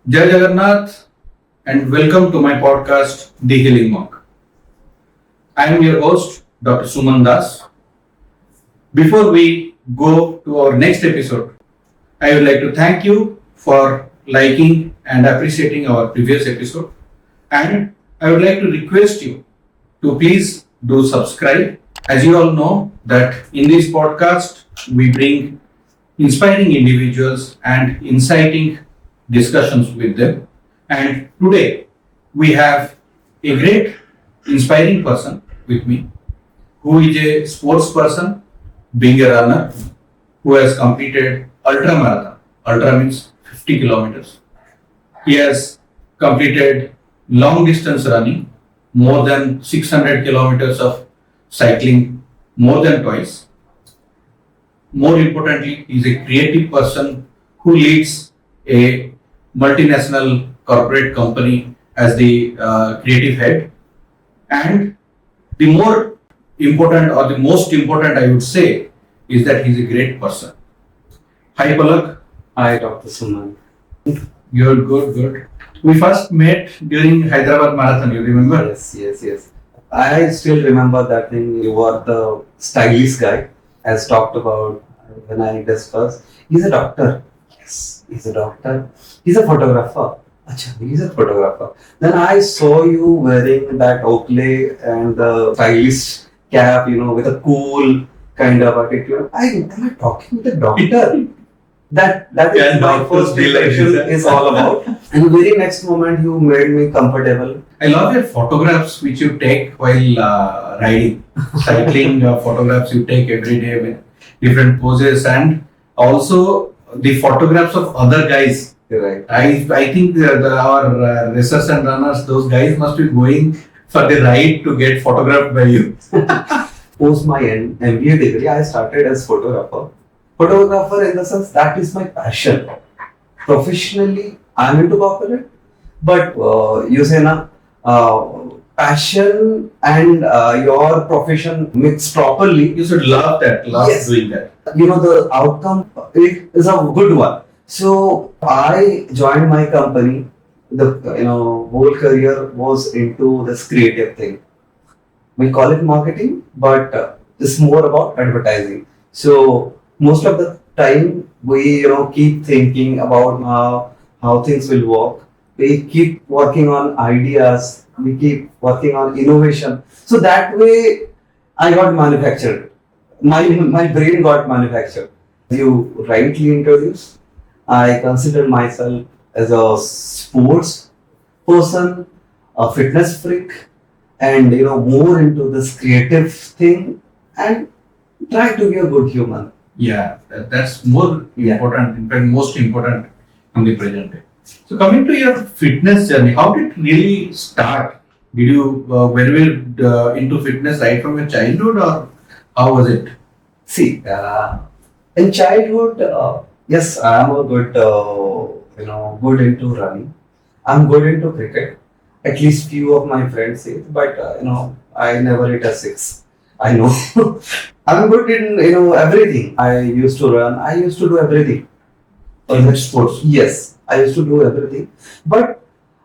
Jai Jagannath and welcome to my podcast, The Healing Monk. I am your host, Dr. Suman Das. Before we go to our next episode, I would like to thank you for liking and appreciating our previous episode. And I would like to request you to please do subscribe. As you all know that in this podcast, we bring inspiring individuals and inciting discussions with them. And today we have a great inspiring person with me who is a sports person, being a runner, who has completed ultra marathon. Ultra means 50 kilometers. He has completed long distance running, more than 600 kilometers of cycling, more than twice. More importantly, he is a creative person who leads a multinational corporate company as the creative head. And the more important or the most important, I would say, is that he's a great person. Hi, Palak. Hi, Dr. Suman. You're good. We first met during Hyderabad Marathon, you remember? Yes. I still remember that thing. You were the stylish guy, as talked about when I discussed. He's a doctor. Yes, he's a doctor. He's a photographer. Acha, he's a photographer. Then I saw you wearing that Oakley and the stylish cap, with a cool kind of attitude. Am I talking to the doctor? That is my first impression is all about. And the very next moment you made me comfortable. I love your photographs which you take while riding, cycling photographs you take every day with different poses, and also the photographs of other guys. Right. I think our racers and runners, those guys must be going for the ride to get photographed by you. Post my MBA degree, I started as photographer. Photographer in the sense that is my passion. Professionally, I'm into corporate, but you say passion and your profession mixed properly. You should love Yes. doing that. The outcome it is a good one. So I joined my company. The whole career was into this creative thing. We call it marketing, but it's more about advertising. So most of the time we keep thinking about how things will work. We keep working on ideas. We keep working on innovation. So that way I got manufactured. My brain got manufactured. You rightly introduced. I consider myself as a sports person, a fitness freak, and more into this creative thing, and try to be a good human. Yeah, that's more Yeah. important, in fact, most important in the present day. So, coming to your fitness journey, how did it really start? Did you were you into fitness right from your childhood, or how was it? See, in childhood, yes, I am a good, good into running. I'm good into cricket. At least few of my friends say, but I never hit a six. I know. I'm good in everything. I used to run. I used to do everything. In sports? Yes, I used to do everything. But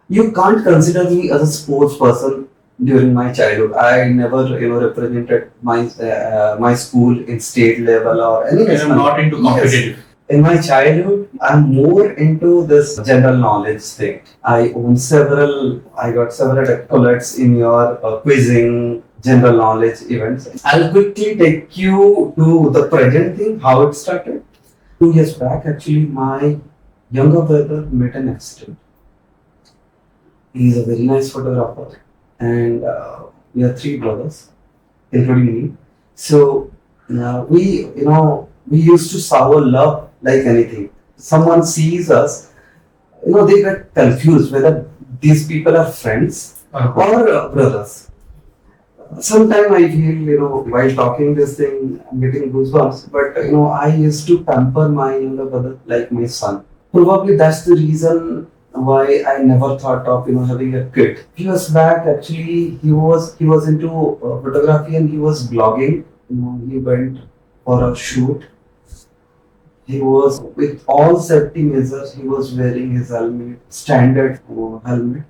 you can't consider me as a sports person during my childhood. I never represented my school in state level or any. I'm not into competitive. Yes. In my childhood, I'm more into this general knowledge thing. I got several accolades in your quizzing, general knowledge events. I'll quickly take you to the present thing, how it started. 2 years back, actually, my younger brother met an accident. He's a very nice photographer, and we are three brothers, including me. So we used to sour love like anything. Someone sees us, they get confused whether these people are friends or brothers. Sometimes I feel, while talking this thing, I'm getting goosebumps. But I used to pamper my younger brother like my son. Probably that's the reason why I never thought of having a kid. Few years back, actually, he was into photography and he was blogging. He went for a shoot He was with all safety measures. He was wearing his helmet, standard helmet.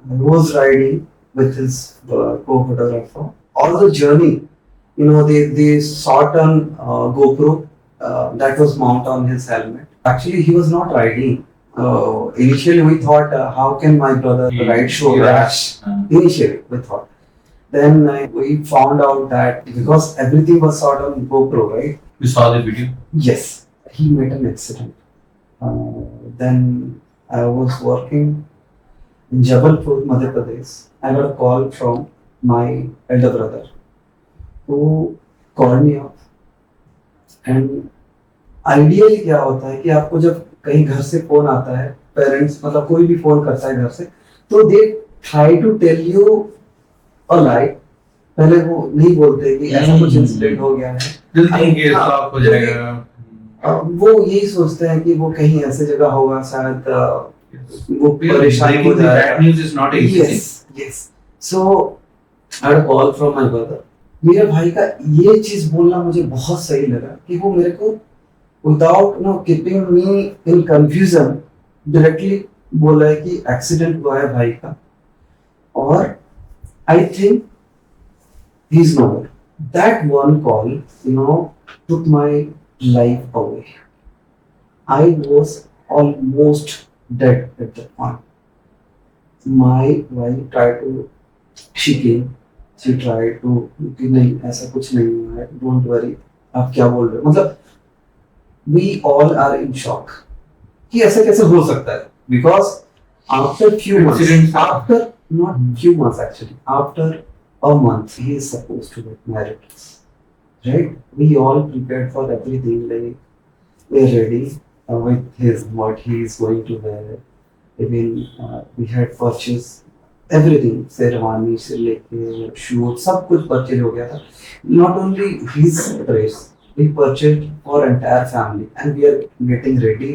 He was riding with his co-photographer. All the journey, they shot on GoPro that was mounted on his helmet. Actually, he was not riding. Initially, we thought, how can my brother ride so rash? Initially, we thought. Then we found out that because everything was shot on GoPro, right? You saw the video? Yes, he met an accident. Then I was working in Jabalpur, Madhya Pradesh. I got a call from my elder brother who called me up. And ideally क्या होता है कि आपको जब कहीं घर से phone आता है, पेरेंट्स मतलब कोई भी फोन करता है घर से, तो they try to tell you a lie. पहले वो नहीं बोलते कि ऐसा कुछ इंसिडेंट हो गया है, जल्दी स्टॉप हो जाएगा. वो यही सोचते हैं कि वो कहीं ऐसे जगह होगा शायद वो परेशान हो जाएगा. Bad news is not easy. Yes. So I had a call from my brother. मेरे भाई का ये चीज बोलना मुझे बहुत सही लगा कि वो मेरे को without keeping me in confusion directly बोला है कि एक्सीडेंट हुआ है भाई का, और I think he is note. That one call took my life away. I was almost dead at that point. My wife tried to, she tried to कि नहीं ऐसा कुछ नहीं हुआ है, डोंट वरी, आप क्या बोल रहे हो. मतलब we all are in shock कि ऐसा कैसे हो सकता है, because after few months, after not few months actually, after a month he is supposed to get married, right? We all prepared for everything, like we're ready with his what he is going to wear. Even we had purchased everything, sherwani से लेके shoot सब कुछ purchase हो गया था. Not only his dress, we purchased for entire family and we are getting ready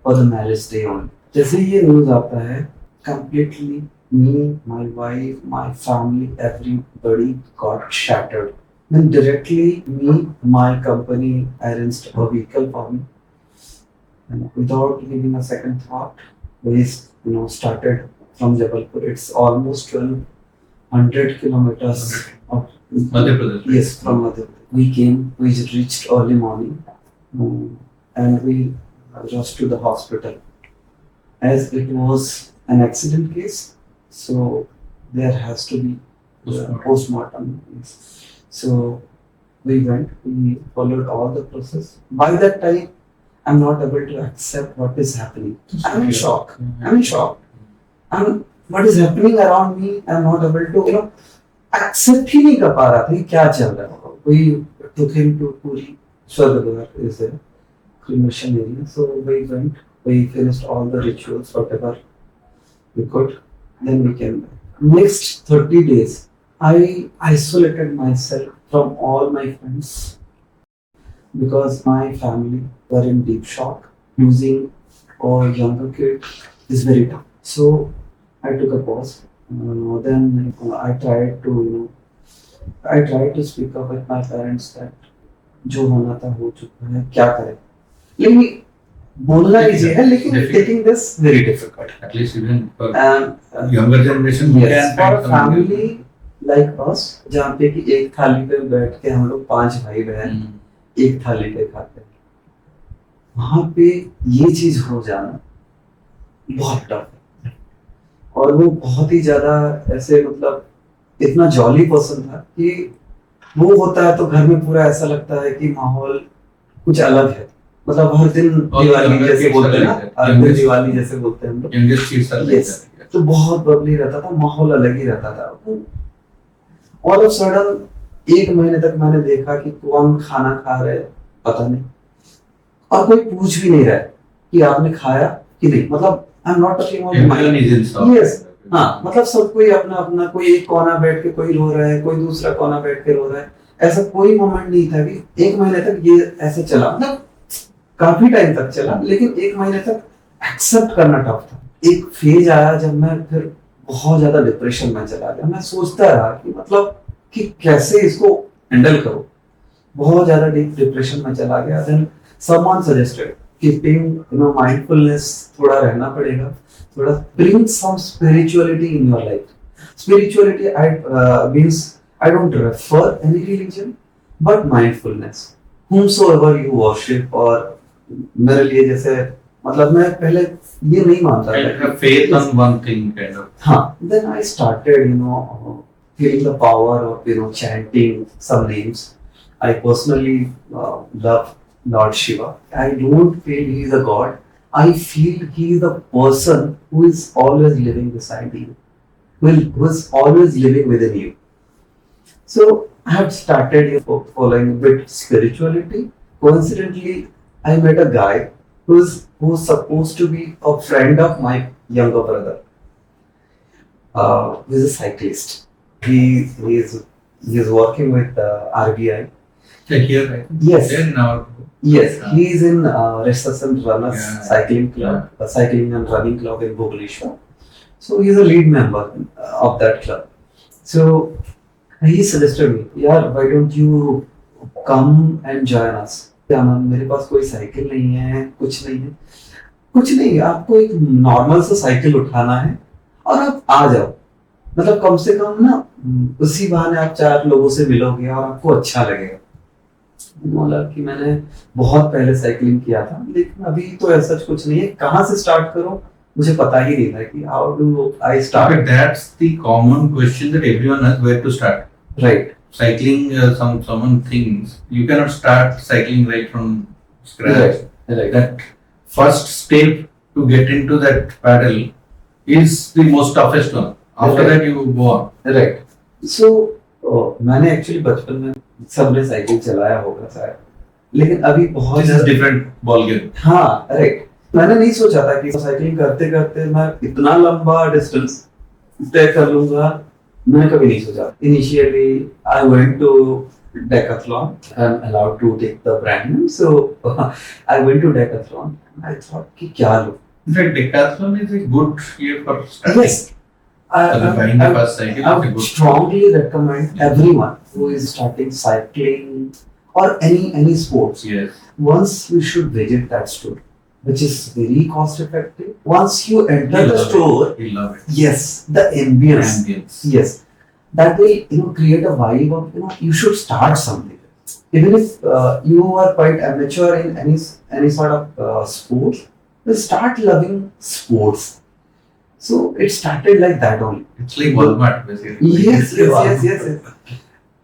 for the marriage day only. जैसे ये news आता है, completely me, my wife, my family, everybody got shattered. Then directly my company arranged a vehicle for me, and without giving a second thought, we started from Jabalpur. It's almost 1,200 kilometers of Madhya Pradesh. Yes, from Madhya Pradesh. We came, we reached early morning, and we rushed to the hospital. As it was an accident case, so there has to be postmortem. Yes. So we went, we followed all the process. By that time, I'm not able to accept what is happening. I'm in shock. And what is happening around me, I'm not able to, accept ही नहीं कर पा रहा था कि क्या चल रहा है. We took him to Puri. Swargadwar is a cremation area. So we went, we finished all the rituals, whatever we could. Then we came back. Next 30 days, I isolated myself from all my friends because my family were in deep shock. Losing a younger kid is very tough. So I took a pause. Then I tried to speak up with my parents that जो होना था हो चुका है, क्या करें. लेकिन बोलना इजी है, लेकिन taking this very difficult. At least even for younger generation, yes, for a family like us, जहाँ पे कि एक थाली पे बैठ के हम लोग 5 भाई बहन एक थाली पे खाते हैं, वहाँ पे ये चीज हो जाना बहुत टफ है. और वो बहुत ही ज्यादा ऐसे इतना जॉली पर्सन था कि वो होता है तो घर में पूरा ऐसा लगता है कि माहौल कुछ अलग है. हर दिन दिवाली जैसे बोलते हैं ना, हर दिन दिवाली जैसे बोलते हैं हम लोग. yes, तो बहुत बबली रहता था, माहौल अलग ही रहता था. ऑल ऑफ सडन 1 महीने तक मैंने देखा कि कौन खाना खा रहे पता नहीं, और कोई पूछ भी नहीं रहा है कि आपने खाया कि नहीं. आई am not touching on my. Yes, हाँ, सब कोई अपना अपना, कोई एक कोना बैठ के कोई रो रहा है, कोई दूसरा कोना बैठ के रो रहा है. ऐसा कोई मोमेंट नहीं था कि 1 महीने तक ये ऐसे चला. काफी टाइम तक चला, लेकिन 1 महीने तक एक्सेप्ट करना टफ था. एक फेज आया जब मैं फिर बहुत ज्यादा डिप्रेशन में चला गया. मैं सोचता रहा कि कैसे इसको हैंडल करो. बहुत ज्यादा डीप डिप्रेशन में चला गया. Then someone suggested keeping mindfulness थोड़ा रहना पड़ेगा, थोड़ा bring some spirituality in your life. Spirituality I means I don't refer any religion but mindfulness. Whomsoever you worship or मेरे लिए जैसे मतलब मैं पहले ये नहीं मानता था Kind of faith on one thing, kind of. हाँ, then I started feeling the power of chanting some names. I personally love Lord Shiva. I don't feel he is a god. I feel he is the person who is always living beside you, who is always living within you. So I have started following a bit spirituality. Coincidentally, I met a guy who's supposed to be a friend of my younger brother. He's a cyclist. He is working with RBI. Like here, right? Yes. There in our. Yes, he is in Restless and Runners Yeah. Cycling Club, cycling and running club in Bhubaneswar. So he is a lead member of that club. So he suggested me, यार, why don't you come and join us? क्या ma'am, मेरे पास कोई cycle नहीं है, कुछ नहीं, आपको एक नॉर्मल सा साइकिल उठाना है और आप आ जाओ, मतलब कम से कम ना उसी बहाने आप 4 लोगों से मिलोगे और आपको अच्छा लगेगा। बोला कि मैंने बहुत पहले साइकिलिंग किया था, लेकिन अभी तो ऐसा कुछ नहीं है, कहाँ से स्टार्ट करूं मुझे पता ही नहीं था कि how do I But start. that's the common question that everyone has: where to start? Right, Cycling, someone thinks you cannot start cycling right from scratch. Right, That first step to get into that paddle is the most toughest one. After Okay. that, you go on. Right. So मैंने actually बचपन में सबने cycle चलाया होगा शायद, लेकिन अभी बहुत This is different ball game. हाँ, राइट। मैंने नहीं सोचा था कि साइकिलिंग करते करते मैं इतना लंबा डिस्टेंस तय कर लूंगा, मैंने कभी नहीं सोचा। Initially I went to Decathlon. I'm allowed to take the brand name, so I went to Decathlon. I thought कि क्या लूं? In fact, Decathlon is a good year for starting. Yes, For buying the first cycle, I it's a would good. strongly recommend everyone who is starting cycling or any sports. Yes. Once you should visit that store, which is very cost effective. Once you enter You'll the love store, it. You'll love it. yes, the ambience. Ambience. Yes, that will create a vibe of you should start something. Even if you are quite amateur in any sort of sports, you start loving sports. So it started like that only. It's like Walmart, basically. Yes.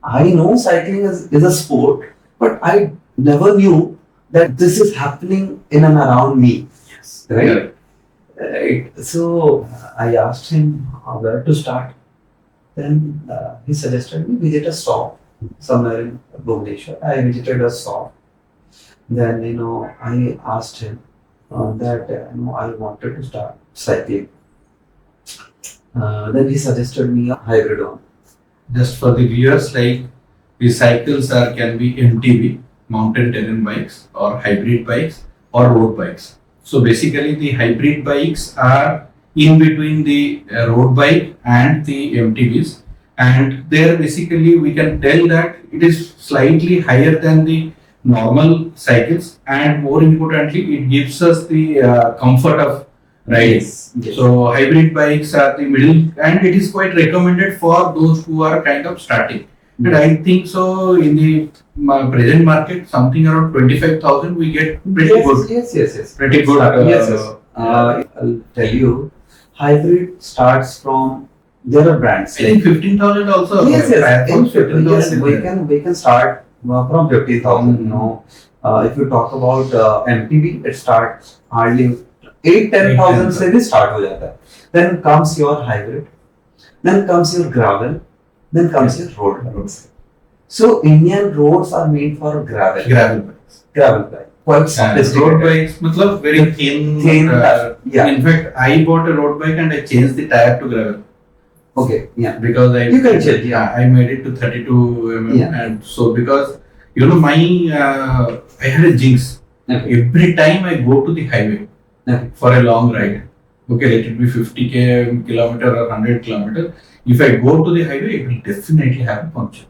I know cycling is a sport, but I never knew that this is happening in and around me. Yes. Right? Correct. Right. So I asked him where to start. Then he suggested me visit a shop somewhere in Bhubaneswar. I visited a shop. Then I asked him that I wanted to start cycling. Then he suggested me a hybrid one. Just for the viewers, like the cycles can be MTB, mountain terrain bikes, or hybrid bikes, or road bikes. So basically, the hybrid bikes are in between the road bike and the MTBs, and there basically we can tell that it is slightly higher than the normal cycles, and more importantly, it gives us the comfort of riding. Yes. So hybrid bikes are the middle, and it is quite recommended for those who are kind of starting. And I think so in the present market, something around 25,000 we get pretty good. Yes. Pretty good. Yes. I'll tell you, hybrid starts from there are brands. I think 15,000 also. Yes. From In 15, yes, 15,000. we can start from 15,000. If you talk about MTB, it starts hardly 8-10,000 से भी start हो जाता है. Then comes your hybrid, then comes your gravel, then comes your road bikes. So Indian roads are made for gravel. Gravel bikes. Gravel bike. Quite And sophisticated. road bikes, matlab very thin. Thin, yeah. In fact, I bought a road bike and I changed the tire to gravel. Okay, yeah. Because I You can change, yeah. I made it to 32 mm, Yeah. and so because my I had a jinx. Okay. Every time I go to the highway Okay. for a long ride, okay, let it be 50 kilometer or 100 kilometer. If I go to the highway, it will definitely have a puncture.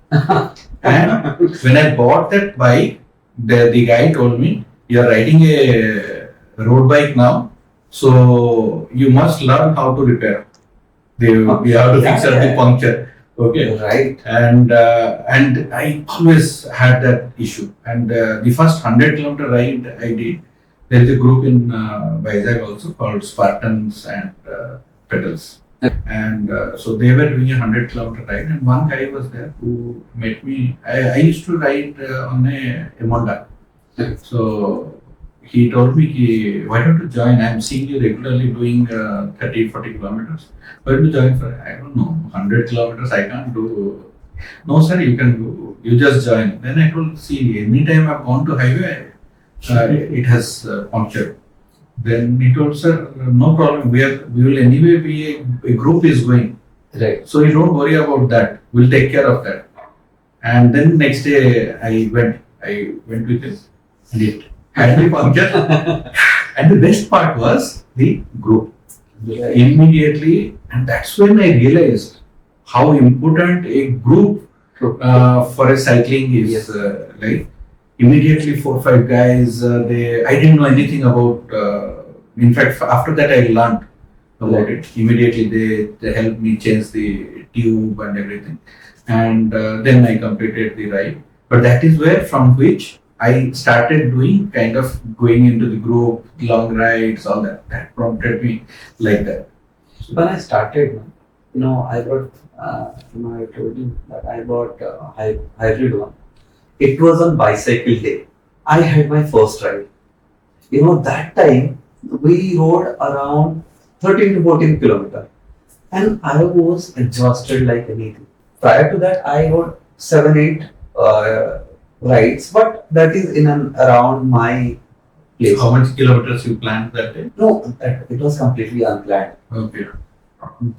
And when I bought that bike, the guy told me you are riding a road bike now, so you must learn how to repair. We have to fix up the puncture. Okay. Right. And I always had that issue. And the first 100-kilometer ride I did, there is a group in Vizag also called Spartans and Pedals. And so they were doing a 100-kilometer ride, and one guy was there who met me. I used to ride on a Emonda. So he told me, why don't you join? I'm seeing you regularly doing 30, 40 kilometers. Why don't you join for, I don't know, 100 kilometers I can't do. No sir, you can do. You just join. Then I told, see, anytime I've gone to highway, it has punctured. Then he told, sir, no problem. We will anyway be a group is going. Right. So you don't worry about that. We'll take care of that. And then next day I went with him and it had the puncture. And the best part was the group. Right. Immediately, and that's when I realized how important a group for a cycling is. Yes. Like immediately 4-5 guys. I didn't know anything about. In fact, after that I learned about it. Immediately they helped me change the tube and everything, and then I completed the ride. But that is where from which I started doing kind of going into the group, long rides, all that. That prompted me like that. When I started, I bought, I told you that I bought a hybrid one. It was on bicycle day. I had my first ride. That time we rode around 13 to 14 kilometers, and I was exhausted like anything. Prior to that, I rode 7, 8 rides, but that is in and around my place. How much kilometers you planned that day? No, it was completely unplanned. Okay.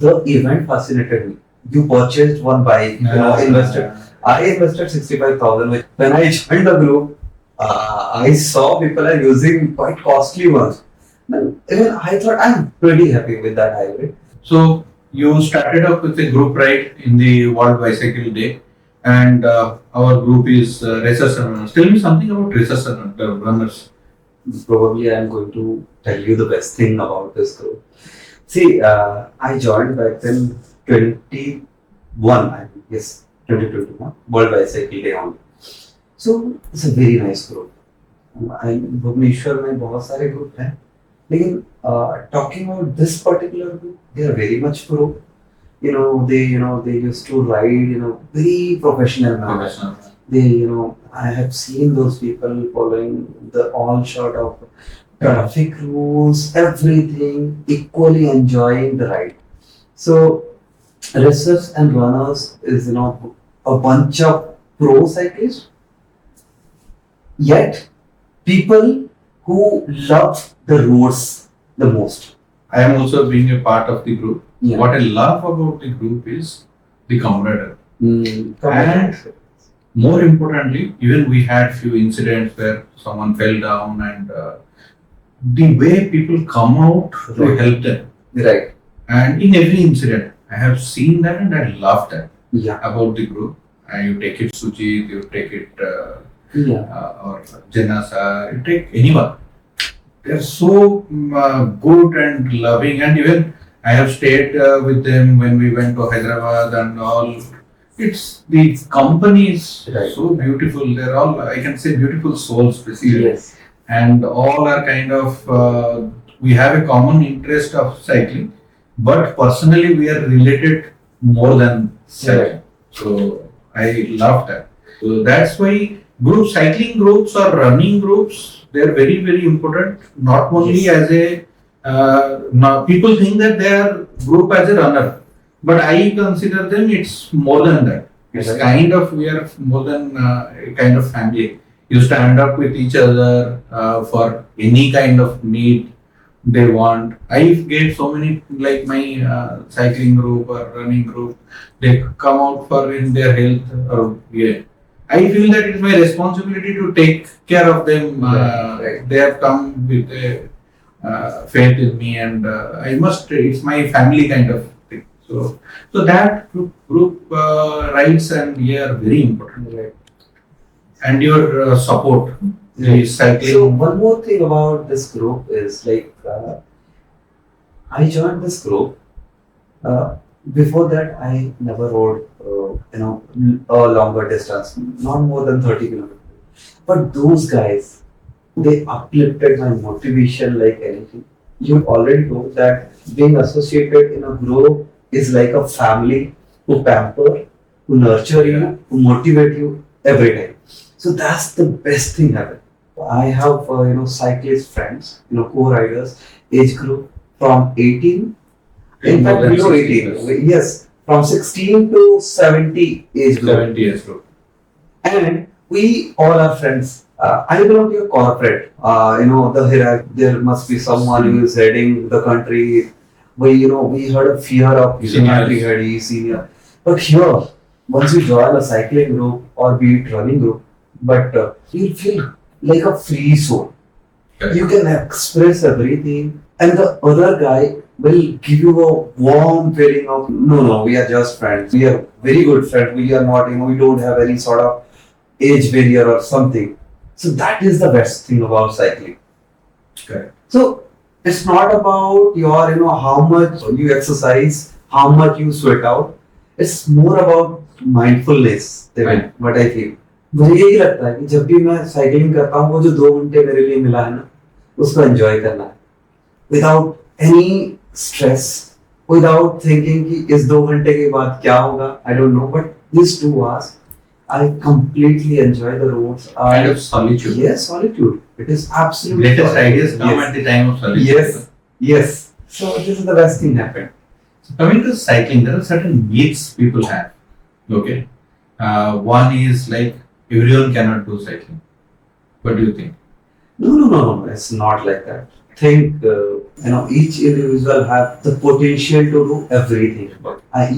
The event fascinated me. You purchased one bike, invested. I invested 65,000. When I joined the group, I saw people are using quite costly ones. Then even I thought I'm pretty happy with that hybrid. So you started up with a group ride in the World Bicycle Day, and our group is Racers and Runners. Tell me something about Racers and Runners. Probably I'm going to tell you the best thing about this group. See, I joined back then 21, 2021, World Bicycle Day only. So it's a very nice group. Bhubaneswar में बहुत सारे group हैं, लेकिन talking about this particular group, they are very much pro. They used to ride very professional manner. I have seen those people following all sort of traffic rules, everything, equally enjoying the ride. So, Racers and Runners is a bunch of pro cyclists, yet people who love the roads the most. I am also being a part of the group. Yeah. What I love about the group is the camaraderie. And more importantly, even we had few incidents where someone fell down, and the way people come out to help them. Right. And in every incident, I have seen that and I love that Yeah. about the group. And you take it Sujit, you take it or Janasa, you take anyone. They are so good and loving, and even I have stayed with them when we went to Hyderabad and all. It's the company is Right. so beautiful. They're all, I can say, beautiful souls basically. Yes. And all are kind of we have a common interest of cycling, but personally we are related more than cycling. Right. So I love that. So that's why cycling groups or running groups, they're very, very important. Not only Yes. as a now people think that they are group as a runner, but I consider them it's more than that. It's Right. kind of, we are more than a kind of family. You stand up with each other for any kind of need they want. I get so many, like my cycling group or running group, they come out for in their health or I feel that it's my responsibility to take care of them. Right. They have come with a faith in me, and I must. It's my family kind of thing. So that group rights and are very important. Right. And your support. The cycling. So one more thing about this group is like I joined this group. Uh, Before that, I never rode, a longer distance, not more than 30 kilometers. But those guys, they uplifted my motivation like anything. You already know that being associated in a group is like a family who pamper, who nurture you, who motivate you every time. So that's the best thing ever. I have cyclist friends, co-riders, age group from 18, in More fact than below 60 18. plus. Yes, from 16 to 70 age group. 70 years old. And we all are friends. I belong to a corporate. The hierarchy. There must be someone who is heading the country. We heard a fear of country head, senior. But here, once you join a cycling group or be it running group, but you feel like a free soul. Correct. You can express everything, and the other guy will give you a warm feeling of no, we are just friends. We are very good friends. We are not, we don't have any sort of age barrier or something. So that is the best thing about cycling. Correct. So it's not about your, how much you exercise, how much you sweat out. It's more about mindfulness. Right. What I feel. मुझे यही लगता है कि जब भी मैं cycling करता हूँ वो जो 2 घंटे मेरे लिए मिला है ना उसको एंजॉय करना है without any stress without thinking कि इस 2 घंटे के बाद क्या होगा I don't know but this 2 hours I completely enjoy the roads. Kind of solitude. Yes, solitude. It is absolutely Greatest solitude. ideas come Yes. at the time of solitude. Yes, yes. So this is the best thing happened. So coming to cycling, there are certain myths people have. Okay. One is like everyone cannot do cycling. What do you think? No. It's not like that. I think each individual have the potential to do everything.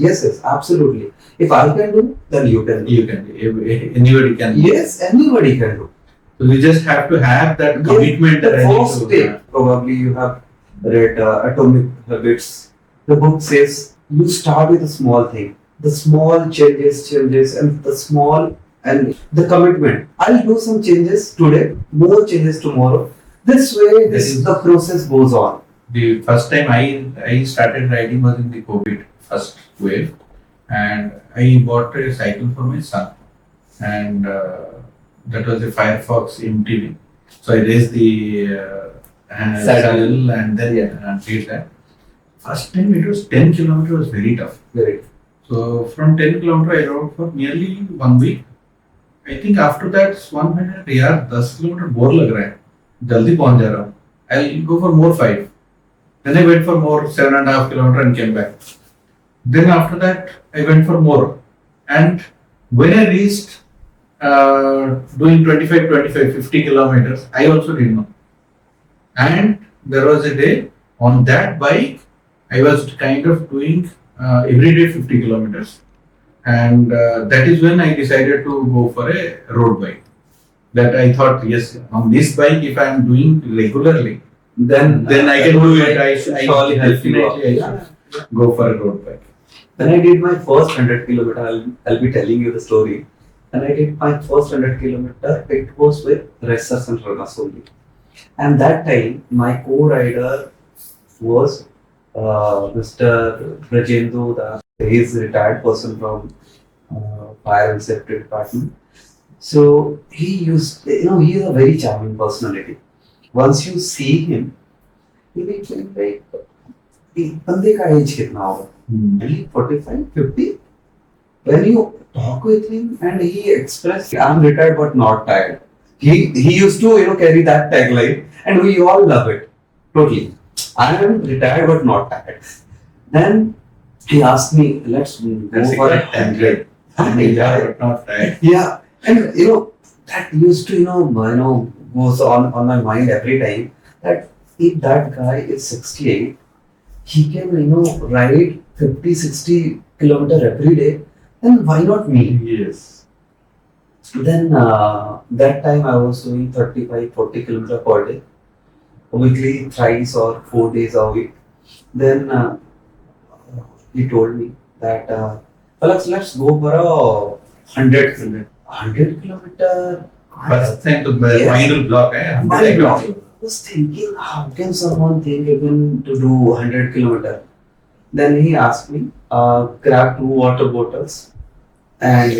Yes, absolutely. If I can do, then you can do. You can. Anybody can. Yes, anybody can do. So we just have to have that Yes, commitment. the that I need first to- step, probably you have read Atomic Habits. The book says you start with a small thing. The small changes, and the small and the commitment. I'll do some changes today, more changes tomorrow. This way, the process goes on. The first time I started riding was in the COVID first wave, and I bought a cycle for my son, and that was a Firefox MTV. So I raised the saddle and then did that. First time it was 10 kilometers was very tough. Very. So from 10 kilometer I rode for nearly 1 week. I think after that 1 minute यार 10 kilometre bore लग रहा है जल्दी पहुंच जा रहा हूँ I'll go for more 5. Then I went for more 7.5 kilometer and came back. Then after that I went for more, and when I reached doing 50 kilometers, I also did not. And there was a day on that bike I was kind of doing every day 50 kilometers. And that is when I decided to go for a road bike. That I thought, yes, on this bike, if I am doing regularly, then I can do it. I surely help you out. definitely I should go for a road bike. When I did my first 100 kilometer, I'll be telling you the story. When I did my first 100 kilometer, it was with racers and runners only. And that time, my co-rider was Mr. Brajendu Das. He is a retired person from fire and safety department. So he is a very charming personality. Once you see him, you will think like, बंदे का age कितना होगा? Only 45, 50? When you talk with him and he expressed, I'm retired but not tired. He used to carry that tagline, and we all love it totally. I am retired but not tired. Then he asked me, let's go for a 100. Not right. Yeah, and that used to goes on my mind every time that if that guy is 68, he can ride 50-60 kilometer every day, then why not me? Yes. Then that time I was doing 35-40 kilometer per day, weekly thrice or 4 days a week. Then he told me that let's go for a 100 kilometer First time to Yes. mind will block. Eh? Mind block. I was thinking, how can someone think even to do 100 kilometer? Then he asked me, grab 2 water bottles and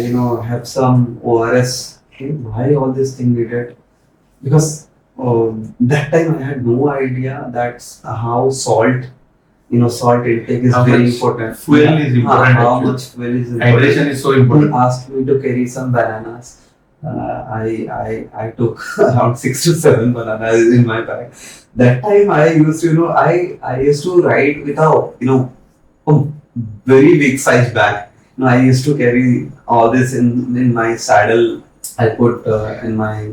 have some ORS. Okay, why all this thing needed? Because that time I had no idea that's how salt intake is How very much important. fuel Yeah. is important How actually. much fuel is important. Hydration is so He important. asked me to carry some bananas. I took around 6 to 7 bananas in my bag. That time I used to, I used to ride with a very big size bag. I used to carry all this in my saddle. I put in my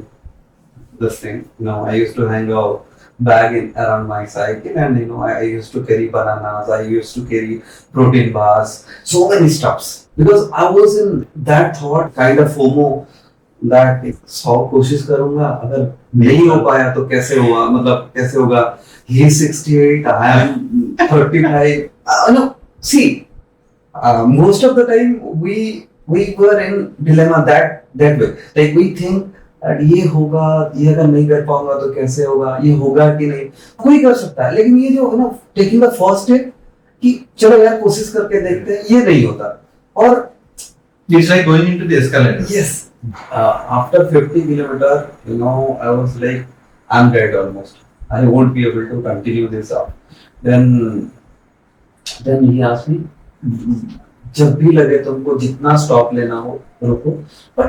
this thing. I used to hang a bag around my cycle, and I used to carry bananas. I used to carry protein bars, so many stuffs. Because I was in that thought, kind of FOMO, that 100 कोशिश करूंगा, अगर नहीं हो पाया तो कैसे हुआ, मतलब कैसे होगा. He is 68, I am 35. No, see, most of the time we were in dilemma that way. Like we think ये होगा, ये अगर नहीं कर पाऊंगा तो कैसे होगा, ये होगा कि नहीं. कोई कर सकता है, लेकिन ये जो टेकिंग द फर्स्ट स्टेप कि चलो यार कोशिश करके देखते हैं, ये नहीं होता. और It's like going into the escalator. yes, after 50 kilometer, I was like, I'm dead almost. I won't be able to continue this up. Then he asked me, जब भी लगे तुमको जितना स्टॉप लेना हो रुको, पर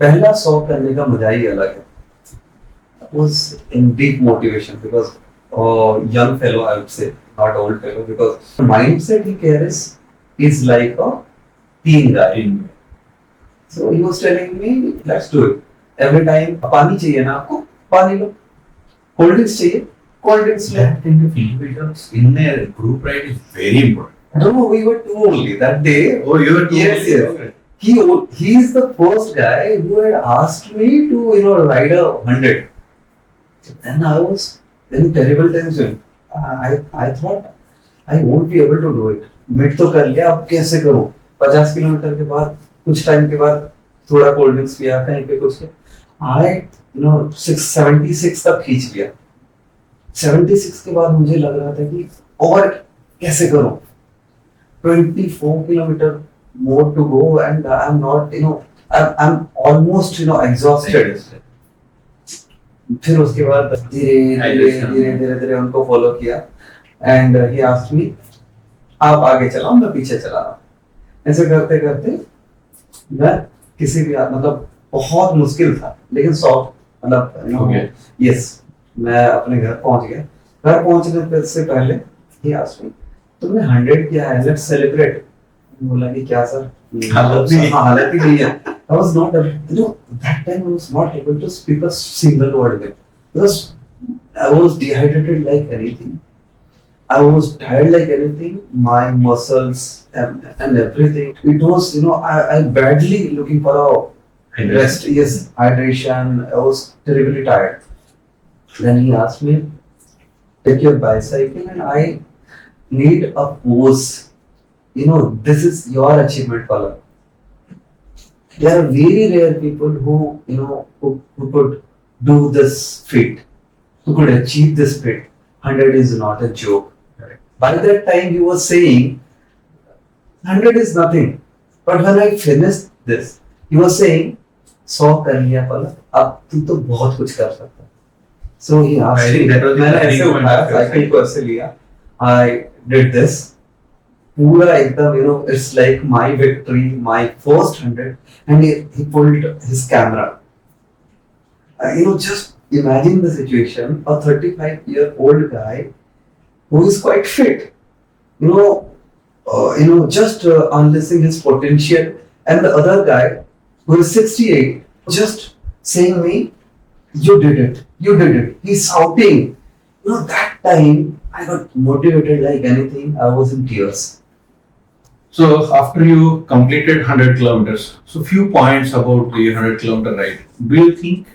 पहला 100 करने का मजा ही अलग है. Was in deep motivation because young fellow, I would say, not old fellow, because the mindset he carries is like a teen guy. So he was telling me, let's do it. Every time पानी चाहिए ना आपको, पानी लो. Cold drinks चाहिए, cold drinks low. That kind of innovators in a group ride is very important. No, we were two only that day. Oh, you were two. Yes, yes. Okay. He is the first guy who had asked me to ride a 100. Then I was in terrible tension. I thought I won't be able to do it. Mid तो कर लिया, अब कैसे करूं? 50 kilometre के बाद कुछ time के बाद थोड़ा कोल्ड ड्रिंक्स पिया, कहीं पे कुछ I 76 तक खींच लिया. 76 के बाद मुझे लग रहा था कि और कैसे करूं. 24 kilometer more to go and I'm not, I'm almost, exhausted. फिर उसके बाद धीरे उनको फॉलो किया एंड ही आस्क्ड मी, आप आगे चलाओ मैं पीछे चला रहा हूँ. ऐसे करते करते मैं किसी भी मतलब बहुत मुश्किल था लेकिन सॉफ्ट मतलब यस मैं अपने घर पहुंच गया. घर पहुंचने से पहले ही आस्क्ड मी, तुमने 100 किया है, लेट्स सेलिब्रेट. बोला कि क्या सर, हालत ही नहीं है. I was not that time I was not able to speak a single word of it because I was dehydrated like anything. I was tired like anything. My muscles and everything. It was I badly looking for a rest. Yes, hydration. I was terribly tired. Then he asked me, take your bicycle and I need a pose. This is your achievement, Pala. There are very rare people who could do this feat, who could achieve this feat. 100 is not a joke. By that time, he was saying 100 is nothing. But when I finished this, he was saying 100 कर लिया Pala, अब तू तो बहुत कुछ कर सकता. So he asked me. मैंने ऐसे उठाया, साइकिल को ऐसे लिया. I did this. पूरा एकदम it's like my victory, my first 100, and he pulled his camera. Just imagine the situation: a 35-year-old guy who is quite fit, just unleashing his potential, and the other guy who is 68 just saying me, you did it, you did it. He's shouting. That time I got motivated like anything. I was in tears. So after you completed 100 kilometers, so few points about the 100 kilometer ride. Do you think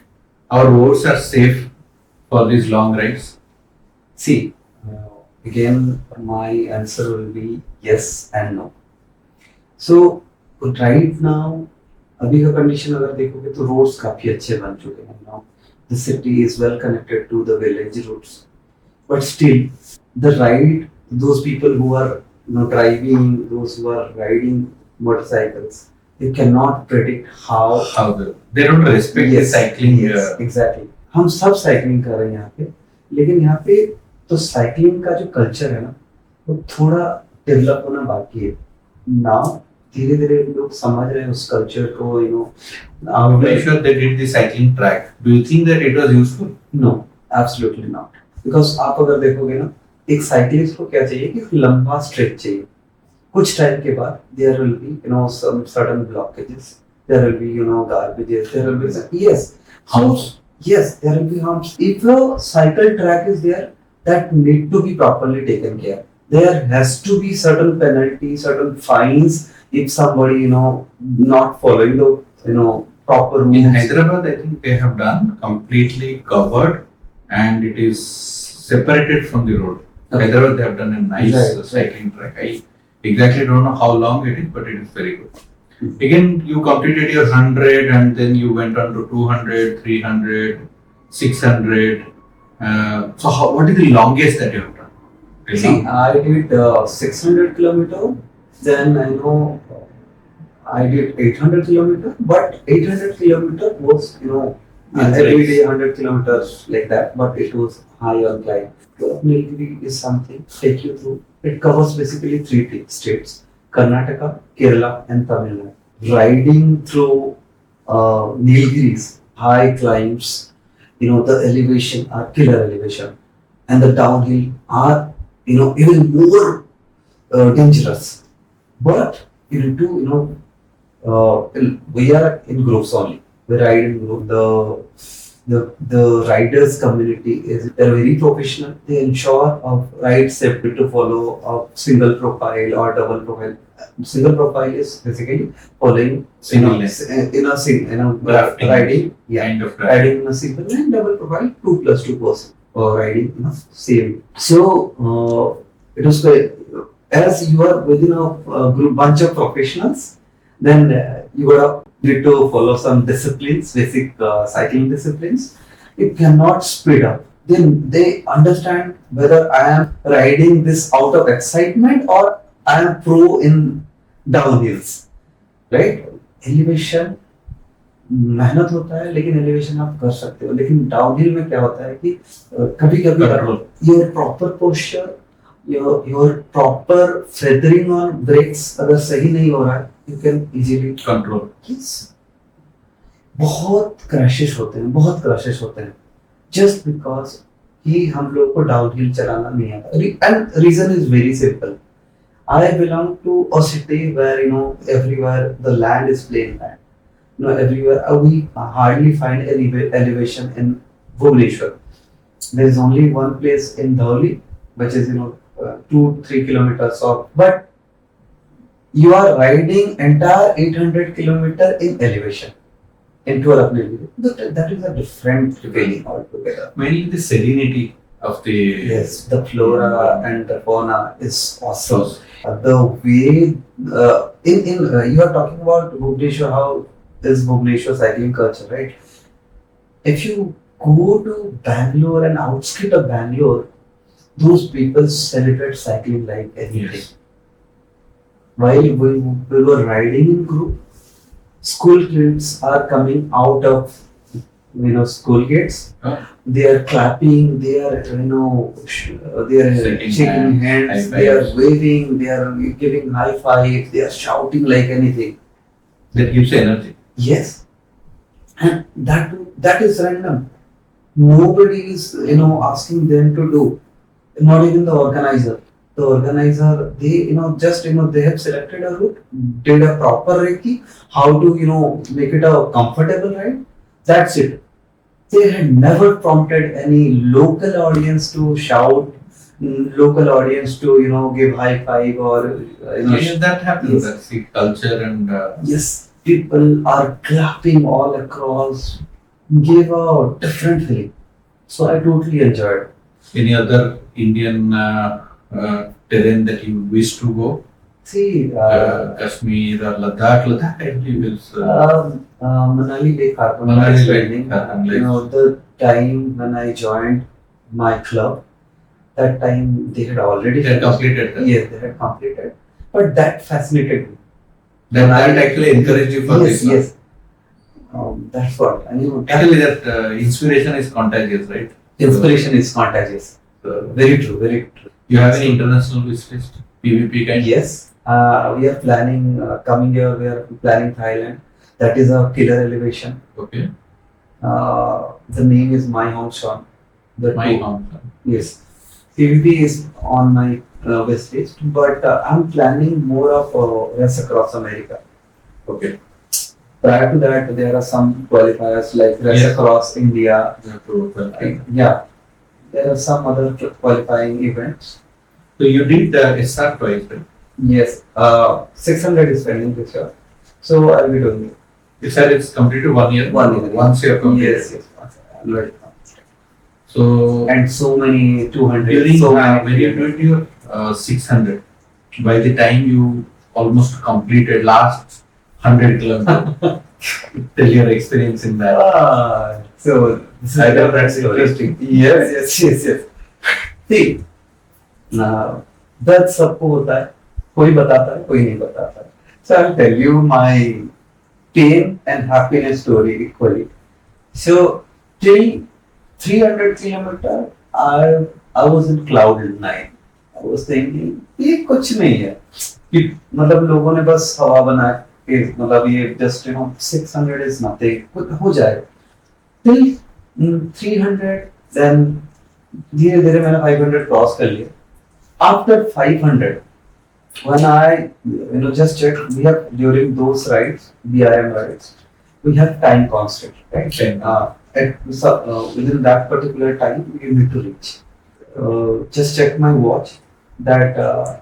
our roads are safe for these long rides? See, again, my answer will be yes and no. So right now, अभी का condition अगर देखोगे तो roads काफी अच्छे बन चुके हैं now the city is well connected to the village routes but still the ride those people who are driving those who are riding motorcycles you cannot predict how they don't respect the cycling. exactly हम सब cycling कर रहे हैं यहाँ पे लेकिन यहाँ पे तो साइकिलिंग का जो कल्चर है ना वो थोड़ा डेवलप होना बाकी है नाउ धीरे धीरे लोग समझ रहे हैं उस कल्चर को I'm pretty sure they did the cycling track. Do you think that it was useful? No absolutely not because आप अगर देखोगे ना एक साइकिलिस्ट को क्या चाहिए कि एक लंबा स्ट्रेच चाहिए कुछ टाइम के बाद there will be some certain blockages there will be garbages there will be yes Humps. yes there will be humps if a cycle track is there that need to be properly taken care there has to be certain penalties certain fines if somebody not following the proper rules In Hyderabad, I think they have done completely covered and it is separated from the road. Okay. Hyderabad, they have done a nice Right, cycling track. I exactly don't know how long it is, but it is very good. Again, you completed your 100 and then you went on to 200, 300, 600. So, what is the longest that you have done? Till see now? I did 600 kilometer then I did 800 kilometer but 800 kilometer was every day 100 kilometers like that but it was high on climb Nilgiri is something take you through it covers basically three states Karnataka Kerala and Tamil Nadu riding through Nilgiris high climbs the elevation are killer elevation and the downhill are even more dangerous but you need to we are in groups only we ride in group the riders community is they're very professional they ensure of ride safety to follow a single profile or double profile single profile is basically following Single Drafting. riding Kind of track. riding in a single lane double profile 2+2 person or riding same so it was very as you are within a group bunch of professionals then you gotta need to follow some disciplines basic cycling disciplines you cannot speed up then they understand whether I am riding this out of excitement or I am pro in downhills right elevation मेहनत होता है लेकिन elevation आप कर सकते हो लेकिन downhill में क्या होता है कि कभी कभी Control. Your proper posture your proper feathering on brakes अगर सही नहीं हो रहा है यू कैन इजीली Control. बहुत क्रैशेस होते हैं जस्ट बिकॉज कि हम लोग को डाउनहिल चलाना नहीं आता and reason is very simple I belong to a city where everywhere the land is plain land everywhere we hardly find any elevation in Bhubaneswar. There is only one place in Dhauli, which is 2-3 kilometers off. But you are riding entire 800 kilometer in elevation into Ratnagiri. That is a different feeling altogether. Mainly the serenity of the Yes, the flora and the fauna is awesome. The way you are talking about Bhubaneswar, how is Bhubaneswar cycling culture, right? If you go to Bangalore and outskirts of Bangalore, those people celebrate cycling like anything. Yes. While we were riding in group, school kids are coming out of school gates. Huh? They are clapping. They are they are Shaking shaking hands, hands. high They are fives. waving. They are giving high fives. They are shouting like anything. that gives energy. Yes, and that is random. Nobody is asking them to do. Not even the organizer. The organizer they just they have selected a route, did a proper recce, how to make it a comfortable ride. That's it. They had never prompted any local audience to shout, local audience to give high five or Yes, that happens. Yes. That's the culture and yes, people are clapping all across, gave a different feeling. So I totally enjoyed. any other Indian terrain that you wish to go. See, Kashmir or Ladakh? Ladakh, I believe, is Manali Lake Carbon Manali is Lake trending. Carbon You know, the time when I joined my club, that time they had already they had completed that. Yes, they had completed. But that fascinated me. That actually encouraged you for Yes, this. yes. That's what. And you know, that Actually, that inspiration is contagious, right? inspiration is contagious. So, Very true, very true. you have any international wish list? PVP kind? Yes, we are planning coming year. We are planning Thailand. That is a killer elevation. Okay. The name is My Home Sean. My home. Yes, CVP is on my wish list, but I'm planning more of race across America. Okay. Prior to that, there are some qualifiers like race Yes. across India. You have to qualify. Yeah, there are some other qualifying events. So you did SR twice, right? Yes, 600 is pending this year, so I'll be doing it. SR is completed 1 year. 1 year. Once you have completed. Yes, yes. Already. So And so many 200. during so when you did your 600, by the time you almost completed last 100 kilometers, tell your experience in that. So this is I know that's interesting. Yes, yes, yes, yes. See, दर्द सबको होता है, कोई बताता है, कोई नहीं बताता है. So I'll tell you my pain and happiness story equally. So till 300 kilometer, I was in cloud 9. I was thinking ये कुछ नहीं है, कि मतलब लोगों ने बस हवा बना के मतलब ये just 600 is nothing, हो जाएगा. Till 300, then धीरे धीरे मैंने 500 क्रॉस कर लिया. After 500, when I just check, we have during those rides, BIM rides, we have time constant, right? Okay. Within that particular time, you need to reach. Just check my watch that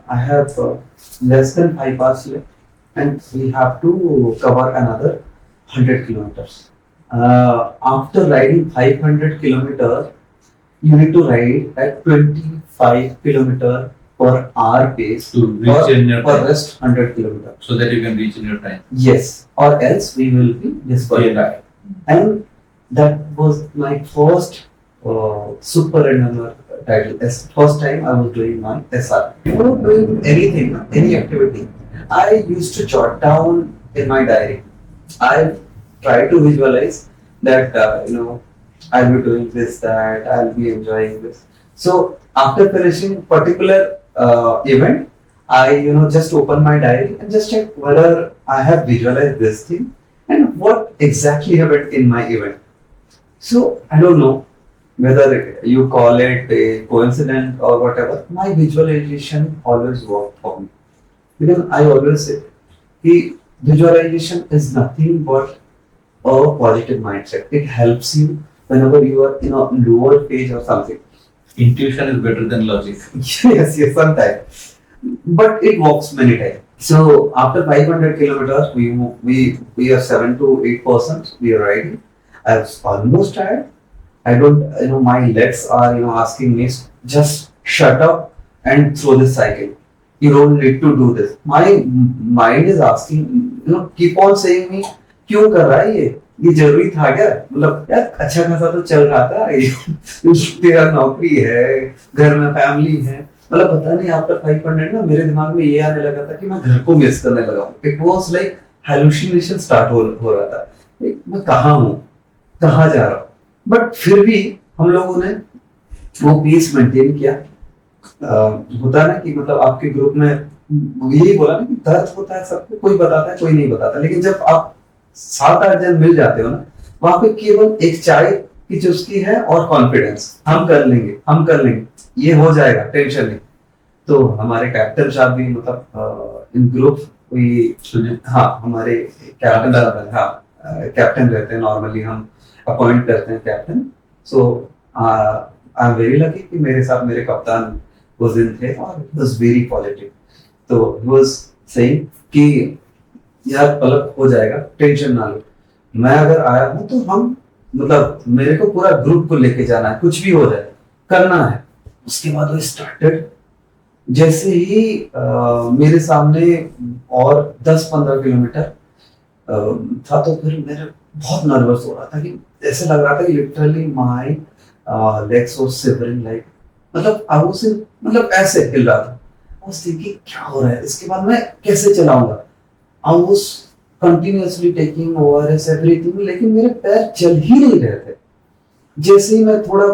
I have less than 5 hours left, and we have to cover another 100 kilometers. After riding 500 kilometers, you need to ride at 25 kilometer per hour pace To reach in your for time. rest 100 kilometers. So that you can reach in your time. Yes, or else we will be disqualified. And that was my first super runner title. First time I was doing my SR. Before doing anything, any activity, I used to jot down in my diary. I try to visualize that I'll be doing this, that I'll be enjoying this. So after finishing particular event, I just open my diary and just check whether I have visualized this thing and what exactly happened in my event. So I don't know whether you call it a coincidence or whatever. My visualization always worked for me, because I always say the visualization is nothing but a positive mindset. It helps you whenever you are in a lower phase or something. Intuition is better than logic. Yes, sometimes. But it works many times. So after 500 kilometers, we are 7 to 8%. We are riding. I was almost tired. I don't, my legs are, asking me, just shut up and throw this cycle. You don't need to do this. My mind is asking, keep on saying me, क्यों कर रहा है ये जरूरी था क्या? मतलब यार अच्छा खासा तो चल रहा था, तेरा नौकरी है, घर में फैमिली है, मतलब पता नहीं आफ्टर 500 ना मेरे दिमाग में ये आने लगा था कि मैं घर को मिस करने लगा हूँ. It was like hallucination start हो रहा था. मैं कहाँ हूँ, कहाँ जा रहा हूँ. बट फिर भी हम लोगों ने वो पीस मेंटेन किया. होता ना कि मतलब आपके ग्रुप में यही बोला ना कि दर्द होता है सबको, कोई बताता है कोई नहीं बताता, लेकिन जब आप 7-8 जन मिल जाते हो ना, वहां पे केवल एक चाय की चुस्की है और कॉन्फिडेंस. हम कर लेंगे, ये हो जाएगा, टेंशन नहीं. तो हमारे कैप्टन साहब भी मतलब इन ग्रुप कोई हमारे कैप्टन रहते हैं. नॉर्मली हम अपॉइंट करते हैं captain. So I am very lucky कि मेरे साथ मेरे कप्तान उस दिन थे और इट वाज वेरी पॉजिटिव. तो ही वाज सेइंग कि यार पलक हो जाएगा, टेंशन ना लो. मैं अगर आया हूं तो हम मतलब मेरे को पूरा ग्रुप को लेके जाना है, कुछ भी हो जाए करना है. उसके बाद वो स्टार्टेड जैसे ही मेरे सामने और 10-15 किलोमीटर था, तो फिर मेरे बहुत नर्वस हो रहा था कि ऐसे लग रहा था कि literally my legs were shivering, like मतलब आई वाज मतलब ऐसे हिल रहा था। आई वाज थिंकिंग क्या हो रहा है, इसके बाद मैं कैसे चलाऊंगा। I was continuously taking ORS everything, लेकिन मेरे पैर चल ही नहीं रहे थे। जैसे ही मैं थोड़ा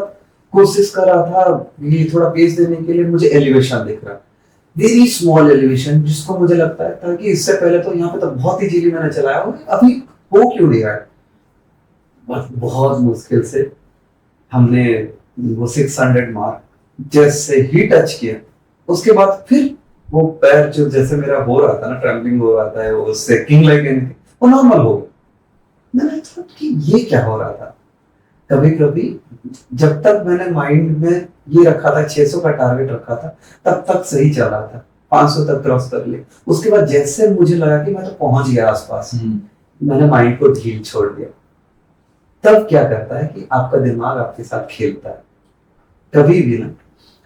कोशिश कर रहा था ये थोड़ा पेस देने के लिए, मुझे एलिवेशन दिख रहा, वेरी स्मॉल एलिवेशन, जिसको मुझे लगता है था कि इससे पहले तो यहाँ पे तो बहुत इजीली मैंने चलाया हो, अभी हो क्यों नहीं रहा है। बट बहुत मुश्किल से हमने वो 600 मार्क जैसे ही टच किया, उसके बाद फिर वो पैर जो जैसे मेरा हो रहा था ना, ट्रैम्पलिंग हो रहा था, वो सेकिंग लाइक एनीथिंग, वो नॉर्मल हो गया। मैंने सोचा कि ये क्या हो रहा था। कभी कभी जब तक मैंने माइंड में ये रखा था, 600 का टारगेट रखा था, तब तक सही चल रहा था, 500 तक क्रॉस कर लिया। उसके बाद जैसे मुझे लगा कि मैं तो पहुंच गया आसपास, मैंने माइंड को ढील छोड़ दिया। तब क्या करता है कि आपका दिमाग आपके साथ खेलता है। कभी भी ना,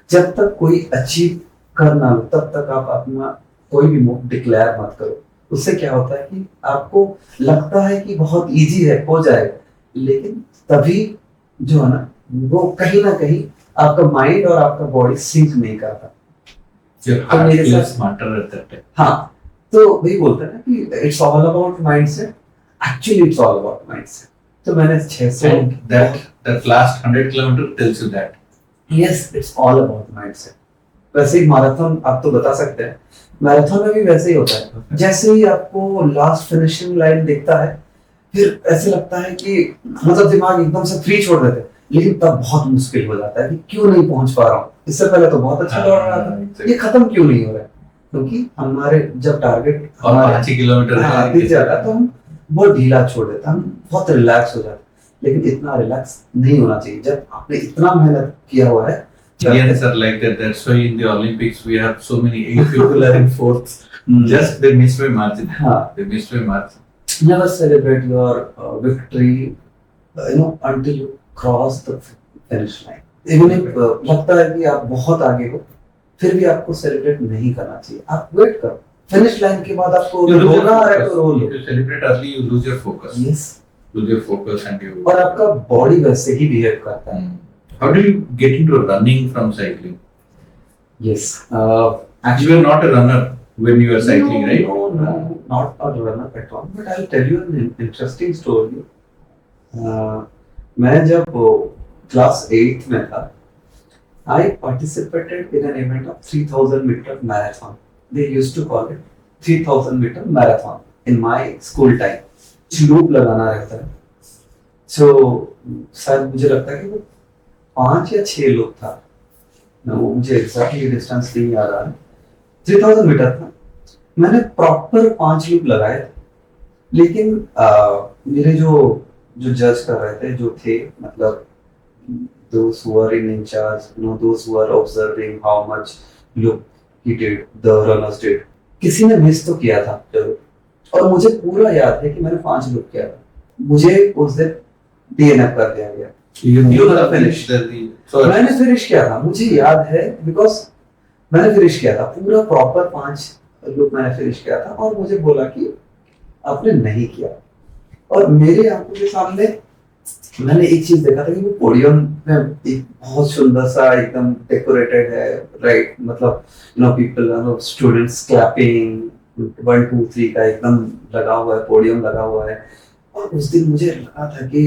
जब तक कोई अचीव करना हो तब तक आप अपना कोई भी मूव डिक्लेयर मत करो। उससे क्या होता है कि आपको लगता है कि बहुत इजी है, हो जाएगा, लेकिन तभी जो है ना, वो कहीं ना कहीं आपका माइंड और आपका बॉडी सिंक नहीं करता। Your तो heart मेरे feels साथ smarter at that time. हाँ, तो वही बोलते हैं ना कि it's all about mindset, actually it's all about mindset. तो मैंने 600 And that last 100 kilometer tells you that. Yes, it's all about mindset. वैसे ही मैराथन आप तो बता सकते हैं, मैराथन में भी वैसे ही होता है। जैसे ही आपको लास्ट फिनिशिंग लाइन दिखता है, फिर ऐसे लगता है कि मतलब दिमाग एकदम से फ्री छोड़ देते हैं, लेकिन तब बहुत मुश्किल हो जाता है कि क्यों नहीं पहुंच पा रहा हूँ। इससे पहले तो बहुत अच्छा दौड़ रहा था, ये खत्म क्यों नहीं हो रहा है। क्योंकि हमारे जब टारगेट और 5 ही किलोमीटर दिख जाता है तो हम बहुत ढीला छोड़ देते हैं, हम बहुत रिलैक्स हो जाते हैं। लेकिन इतना रिलैक्स नहीं होना चाहिए जब आपने इतना मेहनत किया हुआ है। Indians are like that. That's why in the Olympics we have so many 8 people are in fourth. Just they miss by margin. हाँ, They miss by margin. never celebrate your victory, until you cross the finish line. Even if लगता है कि आप बहुत आगे हो, फिर भी आपको सेलिब्रेट नहीं करना चाहिए। आप वेट करो, फिनिश लाइन के बाद आपको You lose your रोना है तो focus. Row low. If you celebrate early, you lose your focus. Yes, Lose your focus and you. और आपका बॉडी वैसे ही बिहेव करता है। How do you get into running from cycling? Yes, You were not a runner when you were cycling, no, right? no, not a runner at all. But I'll tell you an interesting story. मैं जब class 8 में था, I participated in an event of 3000 meter marathon. They used to call it 3000 meter marathon in my school time. Loop लगाना रहता है। So शायद मुझे लगता है कि वो 5 या 6 लोग था, वो मुझे एग्जैक्टली डिस्टेंस नहीं याद आ रहा। 3000 मीटर था, मैंने प्रॉपर 5 लूप लगाए थे। लेकिन मेरे जो जज कर रहे थे, जो थे मतलब those who were in charge, those who were observing how much loop he did, the runners did, किसी ने मिस तो किया था जरूर। और मुझे पूरा याद है कि मैंने 5 लूप किया था। मुझे उस दिन डीएनएफ कर दिया गया। You have finished the. मैंने फिनिश किया था, मुझे याद है, बिकॉज मैंने फिनिश किया था पूरा प्रॉपर 5 लूप मैंने फिनिश किया था। और मुझे बोला कि आपने नहीं किया। और मेरे आंखों के सामने मैंने एक चीज देखा था कि वो पोडियम में एक बहुत सुंदर सा एकदम डेकोरेटेड है, राइट, मतलब पीपल स्टूडेंट्स क्लैपिंग, 1 2 3 का एकदम लगा हुआ है, पोडियम लगा हुआ है। और उस दिन मुझे लगा था कि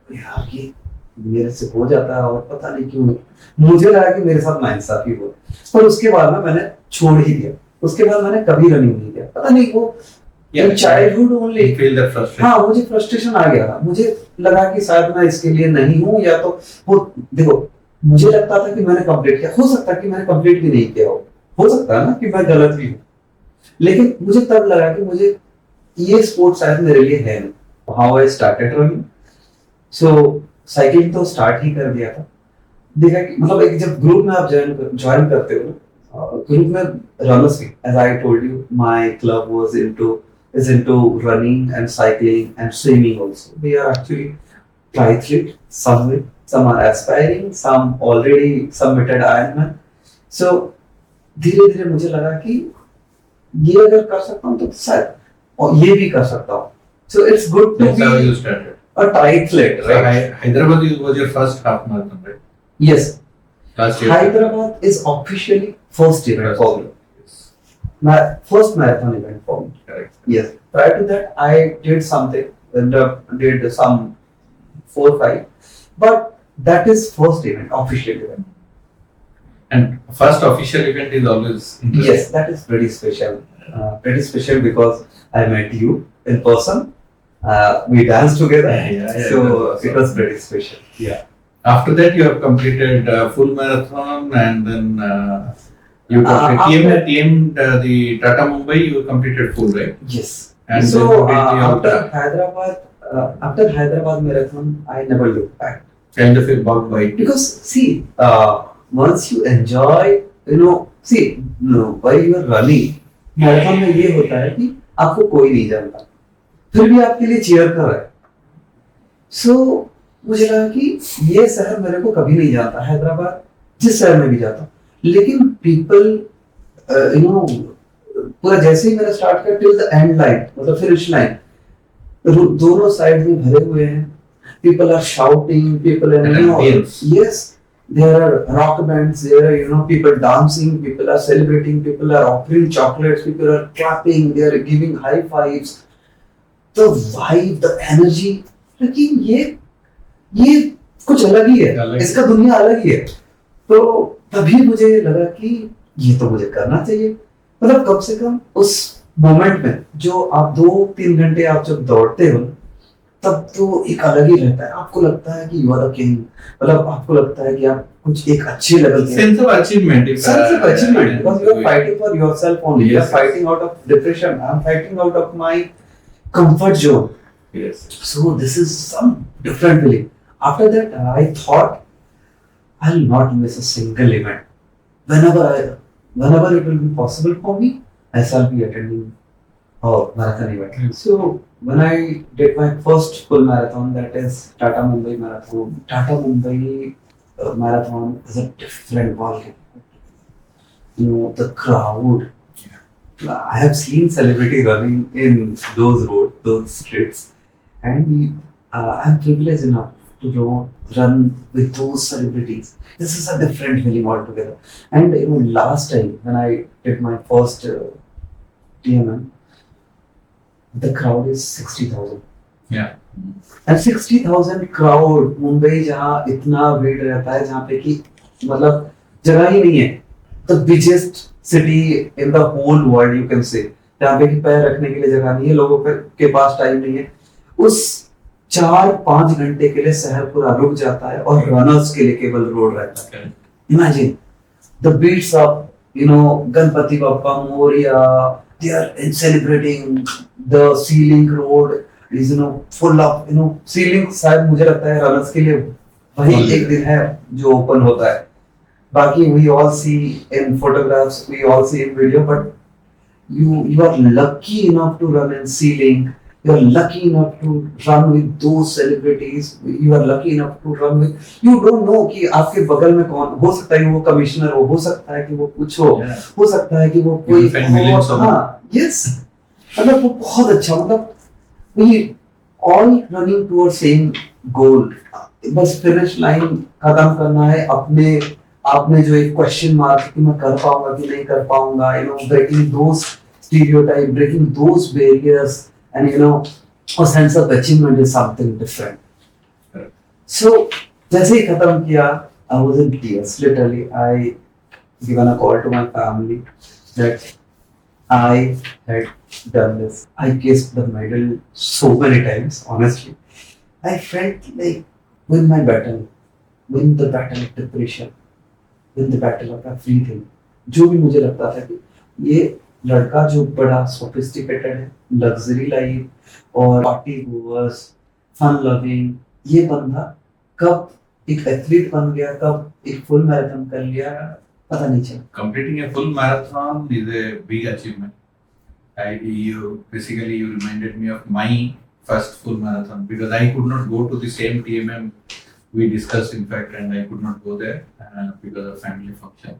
यार ये मेरे से हो जाता है, और पता नहीं क्यों मुझे लगा कि मेरे साथ नाइंसाफी हो। पर उसके बाद ना मैंने छोड़ ही दिया। उसके बाद मैंने कभी रनिंग नहीं किया। पता नहीं वो childhood only feel that frustration. हाँ, मुझे फ्रस्ट्रेशन आ गया था। मुझे लगा कि शायद मैं इसके लिए नहीं हूँ, या तो वो देखो, मुझे लगता था कि मैंने कंप्लीट किया, हो सकता है कि मैंने कंप्लीट भी नहीं किया हो सकता है ना कि मैं गलत भी हूँ। लेकिन मुझे तब लगा कि मुझे ये स्पोर्ट शायद मेरे लिए है नहीं। How I started running, so cycling तो स्टार्ट ही कर दिया था। देखा कि मतलब एक जब ग्रुप में आप ज्वाइन करते हो, ग्रुप में रनर्स भी, as I told you, my club was is into running and cycling and swimming also. We are actually triathlete, some are aspiring, some already submitted Ironman. So धीरे धीरे मुझे लगा कि ये अगर कर सकता हूँ तो शायद और ये भी कर सकता हूँ. So it's good to That's how be you started. a triathlete, So right? Hyderabad was your first half marathon, right? Yes. Last year. Hyderabad is officially first event for me. Yes. My first marathon event for me. Correct. Yes. Prior to that, I did something, did some 4-5, but that is first event, official event. And first official event is always interesting. Yes, that is pretty special. Pretty special because I met you in person. We danced together, Yeah, so that's it was awesome. pretty special. Yeah. After that, you have completed full marathon, and then you got the Tata Mumbai. You completed full, right? Yes. And So then you did the after Hyderabad marathon, I never looked back. kind of a bug bite. Because see, once you enjoy, see, while you are running, marathon में ये होता है कि आपको कोई नहीं जानता, फिर भी आपके लिए चीयर कर रहा है. सो मुझे लगा कि ये शहर मेरे को कभी नहीं जानता, हैदराबाद जिस शहर में भी जाता हूँ, लेकिन पीपल पूरा जैसे ही मैंने स्टार्ट किया टिल द एंड लाइन, मतलब फिनिश लाइन, दोनों साइड में भरे हुए हैं. People are shouting, people are, yes, there are rock bands there, people dancing, people are celebrating, people are offering chocolates, people are clapping, they are giving high fives. The vibe, the energy, लेकिन ये कुछ अलग ही है, इसका दुनिया अलग ही है. तो तभी मुझे लगा कि ये तो मुझे करना चाहिए. मतलब कम से कम उस मोमेंट में जो आप 2-3 घंटे आप जब दौड़ते हो, तब तो एक अलग ही रहता है. आपको लगता है कि यू आर द किंग, मतलब आपको लगता है कि आप कुछ एक अच्छे लेवल के Sense of achievement. sense of achievement, because you are fighting for yourself only. You are Yes. fighting out of depression. I am fighting out of my comfort zone. Yes. So this is some different feeling. After that, I thought I'll not miss a single event. Whenever it will be possible for me, I shall be attending a marathon event. So when I did my first full marathon, that is Tata Mumbai Marathon. Tata Mumbai Marathon is a different ballgame. The crowd. I have seen celebrity running in those roads, those streets, and I'm privileged enough to run with those celebrities. This is a different feeling altogether. And last time when I did my first TMM, the crowd is 60,000. Yeah. And 60,000 crowd, Mumbai जहाँ इतना भीड़ रहता है, जहाँ पे कि मतलब जगह ही नहीं है. The busiest city in the whole world, you can say. जहाँ पे कि पैर रखने के लिए जगह नहीं है, लोगों के पास टाइम नहीं है. उस 4-5 घंटे के लिए शहर पूरा रुक जाता है और रनर्स के लिए केवल रोड रहता है. Imagine the beats of Ganpati Bappa Moria. They are celebrating. The ceiling road is full of ceiling. शायद मुझे लगता है रनर्स के लिए वही एक दिन है जो ओपन होता है. बाकी we all see in photographs, we all see in video, but you are lucky enough to run in ceiling. You are lucky enough to run with those celebrities. You are lucky enough to run with. You don't know कि आपके बगल में कौन हो सकता है कि वो कमिश्नर हो सकता है कि वो कुछ हो सकता है कि वो कोई yes, मतलब वो बहुत अच्छा, मतलब we all running towards same goal. बस फिनिश लाइन खत्म करना है. आपने जो एक क्वेश्चन मार्क कि मैं कर पाऊंगा कि नहीं कर पाऊंगा, breaking those stereotypes, breaking those barriers, and a sense of achievement is something different. So जैसे ही खत्म किया, I was in tears. Literally, I given a call to my family that I had done this. I kissed the medal so many times, honestly. I felt like win my battle, win the battle of depression, win the battle of everything. जो भी मुझे लगता था कि ये लड़का जो बड़ा सोफिस्टिकेटेड है, लग्जरी लाइफ और पार्टी गोवर्स, फन लविंग, ये बंदा कब एक एथलीट बन गया, कब एक फुल मैराथन कर लिया, पता नहीं चला. Completing a full marathon is a big achievement. You reminded me of my first full marathon because I could not go to the same TMM we discussed, in fact, and I could not go there because of family function.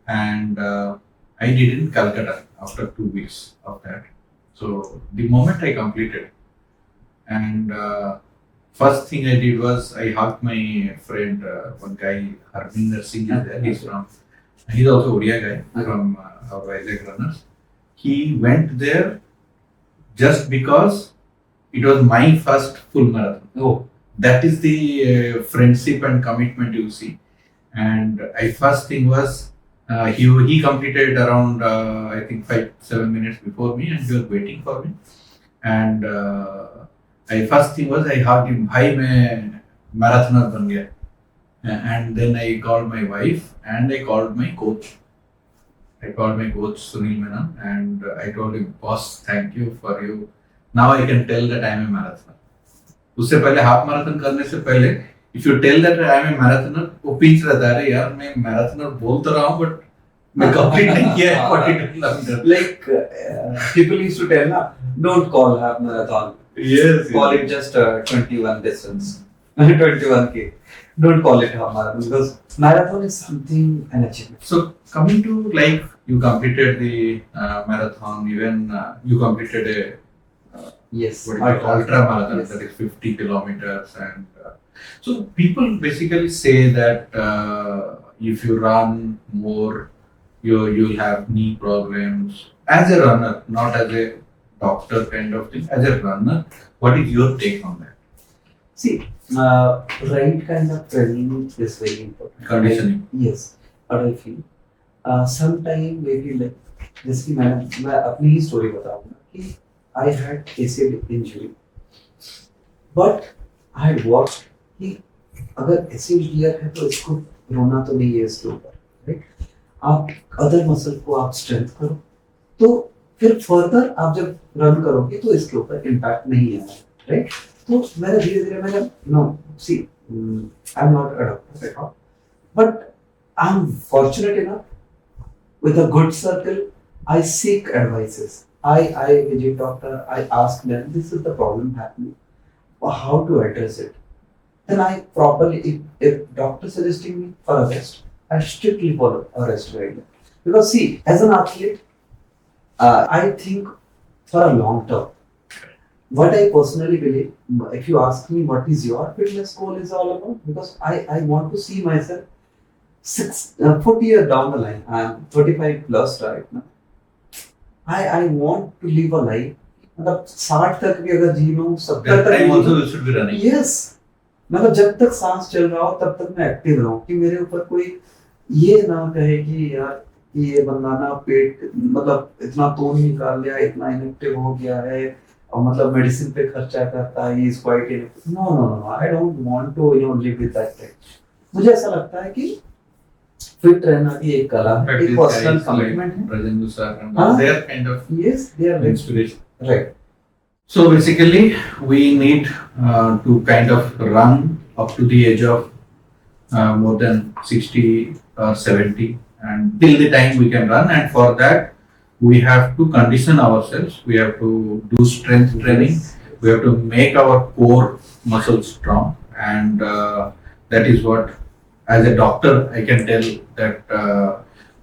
and I did in Calcutta after 2 weeks of that. So the moment I completed, and first thing I did was I hugged my friend, one guy, Harvinder Singh is there. He's also Odia guy from our Vizag runners. He went there just because it was my first full marathon. Oh, That is the friendship and commitment you see. And I first thing was he completed around I think 5-7 minutes before me, and he was waiting for me. And I first thing was I hugged him. भाई मैं marathoner बन गया. And then I called my wife and I called my coach. I called my coach Sunil Menon and I told him, boss, thank you for you. Now I can tell that I am a marathoner. उससे पहले half marathon करने से पहले if you tell that I am a marathoner, वो पीछ रहता है, अरे यार मैं मैराथनर बोल तो रहा हूँ बट मैं कंप्लीट नहीं किया है 42 kilometre. like people used to tell, na, don't call half marathon. Yes, Call it just 21 distance, 21k. Don't call it half marathon because marathon is something an achievement. So coming to like you completed the marathon, even you completed a Yes, what is it, ultra marathon, Yes. that is 50 kilometers, and so people basically say that if you run more, you'll have knee problems. As a runner, not as a doctor kind of thing, as a runner, what is your take on that? See, right kind of training is very important. Conditioning. Yes, but I feel sometime maybe like जैसे कि मैं अपनी ही story बताऊंगा कि I had ACL injury, but I had watched कि अगर ACL tier है तो इसको रोना तो नहीं है इसके ऊपर, राइट? आप अदर मसल को आप स्ट्रेंथ करो, तो फिर फर्दर आप जब रन करोगे तो इसके ऊपर इम्पैक्ट नहीं है, राइट? तो मैंने धीरे धीरे मैंने see I am not a doctor at all, but I am fortunate enough with a good circle. I seek advices. I visit doctor. I ask them, this is the problem happening, or how to address it. Then I properly, if doctor suggesting me for a rest, I strictly follow a rest guideline. Because see, as an athlete, I think for a long term. What I personally believe, if you ask me what is your fitness goal is all about, because I want to see myself 40 years down the line. I am 35 plus right now. I want to live a life. मतलब 60 तक भी अगर जी लूँ, 70 That तक time जी also लूँ, you should be running. yes, मतलब जब तक सांस चल रहा हो तब तक मैं एक्टिव रहूं, कि मेरे ऊपर कोई ये ना कहे कि यार कि ये बंदा ना पेट मतलब इतना तोड़ निकाल लिया, इतना इनएक्टिव हो गया है और मतलब मेडिसिन पे खर्चा करता है, he is quite inactive. No no no, I don't want to live with that thing. मुझे ऐसा लगता है कि फिट रहना भी एक कला है, एक पर्सनल कमिटमेंट है. Rajendu sir and हाँ. they are kind of Yes, they are inspiration. right. So basically, we need to kind of run up to the age of more than 60 or 70, and till the time we can run. And for that, we have to condition ourselves. We have to do strength training. Yes. We have to make our core muscles strong, and that is what, as a doctor, I can tell that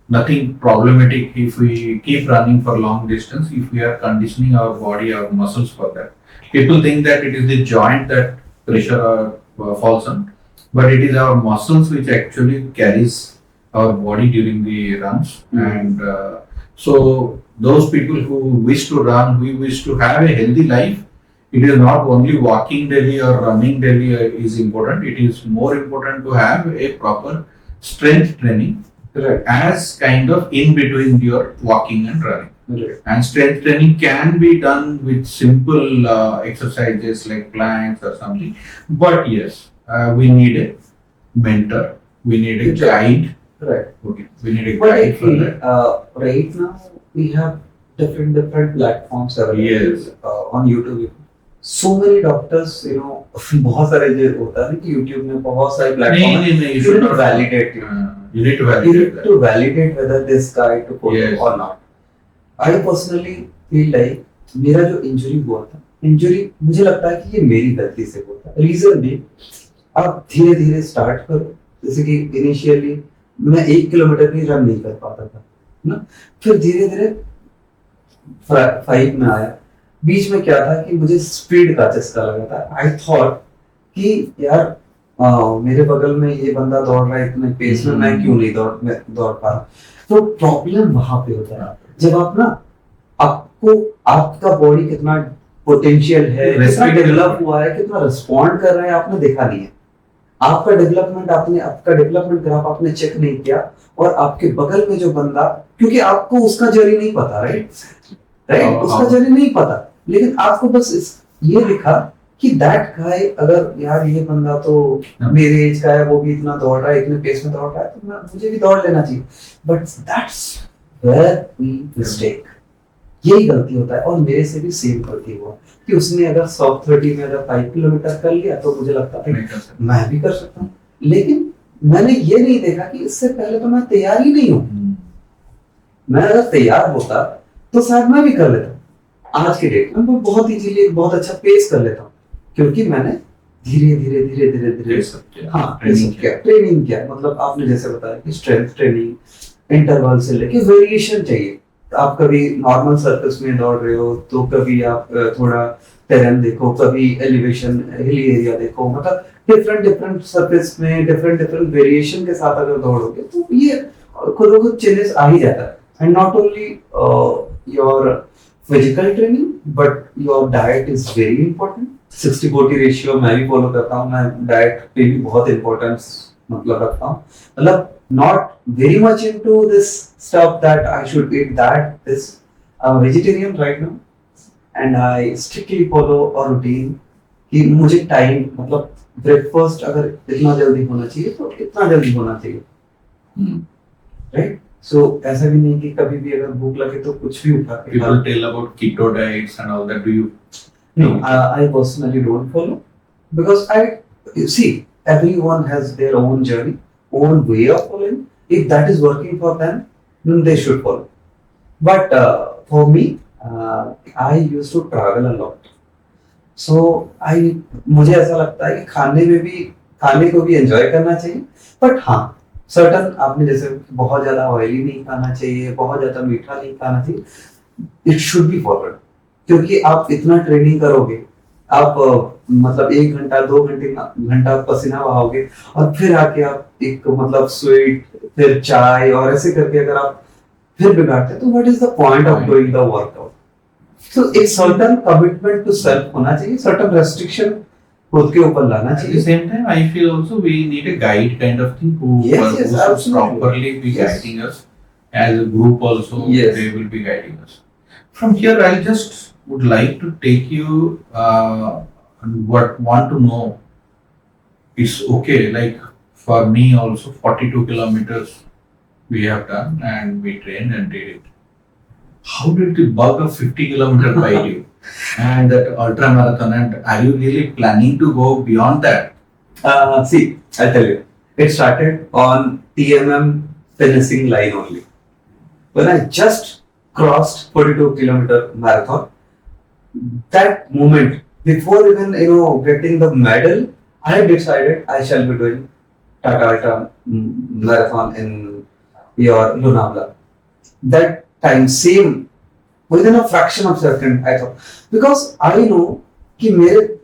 nothing problematic if we keep running for long distance, if we are conditioning our body, our muscles for that. People think that it is the joint that pressure falls on, but it is our muscles which actually carries our body during the runs. And so those people who wish to run, who wish to have a healthy life, it is not only walking daily or running daily is important. It is more important to have a proper strength training, Right. as kind of in between your walking and running. Right. And strength training can be done with simple exercises like planks or something. But yes, we need a mentor. We need a guide. Right. Okay, we need a But I guide for feel that. right now we have different platforms available. Yes. On YouTube. So many doctors, बहुत सारे जो होता है ना कि YouTube में बहुत सारे platforms हैं. नहीं, you You should need not to validate it. You need to You validate need that. to validate whether this guy to follow Yes. or not. I personally feel like मेरा जो injury हुआ था, injury मुझे लगता है कि ये मेरी गलती से हुआ था. रीजन भी, आप धीरे धीरे स्टार्ट करो. जैसे कि इनिशियली मैं 1 किलोमीटर भी रन नहीं कर पाता था ना। फिर धीरे धीरे 5 में आया। बीच में क्या था कि मुझे स्पीड का चस्का लगा था। आई थॉट कि यार मेरे बगल में ये बंदा दौड़ रहा है इतने पेस में, मैं क्यों नहीं दौड़ पा रहा। तो प्रॉब्लम वहां पे होता है जब आप ना, आपको आपका बॉडी कितना पोटेंशियल है, कितना डेवलप हुआ है, कितना रिस्पॉन्ड कर रहा है, आपने देखा नहीं है। आपका डेवलपमेंट ग्राफ आपने चेक नहीं किया, और आपके बगल में जो बंदा, क्योंकि आपको उसका जर्नी नहीं पता, राइट, उसका जर्नी नहीं पता, लेकिन आपको बस ये दिखा कि दैट गाय, अगर यार ये बंदा तो मेरे एज का है, वो भी इतना दौड़ रहा है, इतने पेस में दौड़ रहा है, तो मुझे भी दौड़ लेना चाहिए। But that's where we mistake, यही गलती होता है। और मेरे से भी सेम गलती हुआ कि उसने अगर सॉफ्ट 30 में अगर 5 किलोमीटर कर लिया, तो मुझे लगता था मैं भी कर सकता हूँ। लेकिन मैंने ये नहीं देखा कि इससे पहले तो मैं तैयार ही नहीं हूँ। मैं अगर तैयार होता तो शायद मैं भी कर लेता। आज के डेट में मैं बहुत इजीली बहुत अच्छा पेस कर लेता हूँ, क्योंकि मैंने धीरे धीरे धीरे धीरे धीरे हाँ ट्रेनिंग किया। मतलब आपने जैसे बताया कि स्ट्रेंथ ट्रेनिंग, इंटरवल से लेके वेरिएशन चाहिए। आप कभी नॉर्मल सर्फेस में दौड़ रहे हो, तो कभी आप थोड़ा टेरेन देखो, कभी एलिवेशन हिली एरिया देखो, मतलब डिफरेंट सरफेस में डिफरेंट वेरिएशन के साथ अगर दौड़ोगे, तो ये खुद खुद चेंजेस आ ही जाता है। And not only your physical training, but your diet is very important. 60-40 ratio मैं भी फॉलो करता हूँ। मैं डाइट पे भी बहुत इंपॉर्टेंस मतलब रखता हूँ। मतलब not very much into this stuff that I should eat that. This vegetarian right now, and I strictly follow a routine कि मुझे टाइम, मतलब ब्रेकफास्ट अगर इतना जल्दी होना चाहिए तो इतना जल्दी होना चाहिए, राइट। सो ऐसा भी नहीं कि कभी भी अगर भूख लगे तो कुछ भी उठा के। People tell about keto diets and all that. Do you? No, I personally don't follow, because you see, everyone has their own journey, own way of following. If that is working for them, then they should follow. But for me, I used to travel a lot. So मुझे ऐसा लगता है कि खाने को भी enjoy करना चाहिए। बट हाँ, सर्टन आपने जैसे बहुत ज्यादा ऑयली नहीं खाना चाहिए, बहुत ज्यादा मीठा नहीं खाना चाहिए। इट शुड बी फॉलोड, क्योंकि आप इतना ट्रेनिंग करोगे, आप मतलब 1 घंटा 2 घंटा पसीना बहाओगे, और फिर आके आप एक मतलब स्वीट, फिर चाय, और ऐसे करके अगर आप फिर बिगाड़ते, तो what is the point of doing the workout. So एक सर्टेन कमिटमेंट टू सेल्फ होना चाहिए, सर्टेन रेस्ट्रिक्शन खुद के ऊपर लाना चाहिए। At the same time, I feel also we need a guide kind of thing who should properly be guiding us. As a group also, they will be guiding us. From here, I just would like to take you want to know. It's okay, like for me also 42 kilometers we have done, and we trained and did it. How did the bug of 50 kilometers bite you? And that ultra marathon, and are you really planning to go beyond that? See, I'll tell you. It started on TMM finishing line only. When I just crossed 42 kilometer marathon, that moment, before even getting the medal, I decided I shall be doing Tata Ultra marathon in your Lonavala. That time, same within a fraction of second, I thought, because I know कि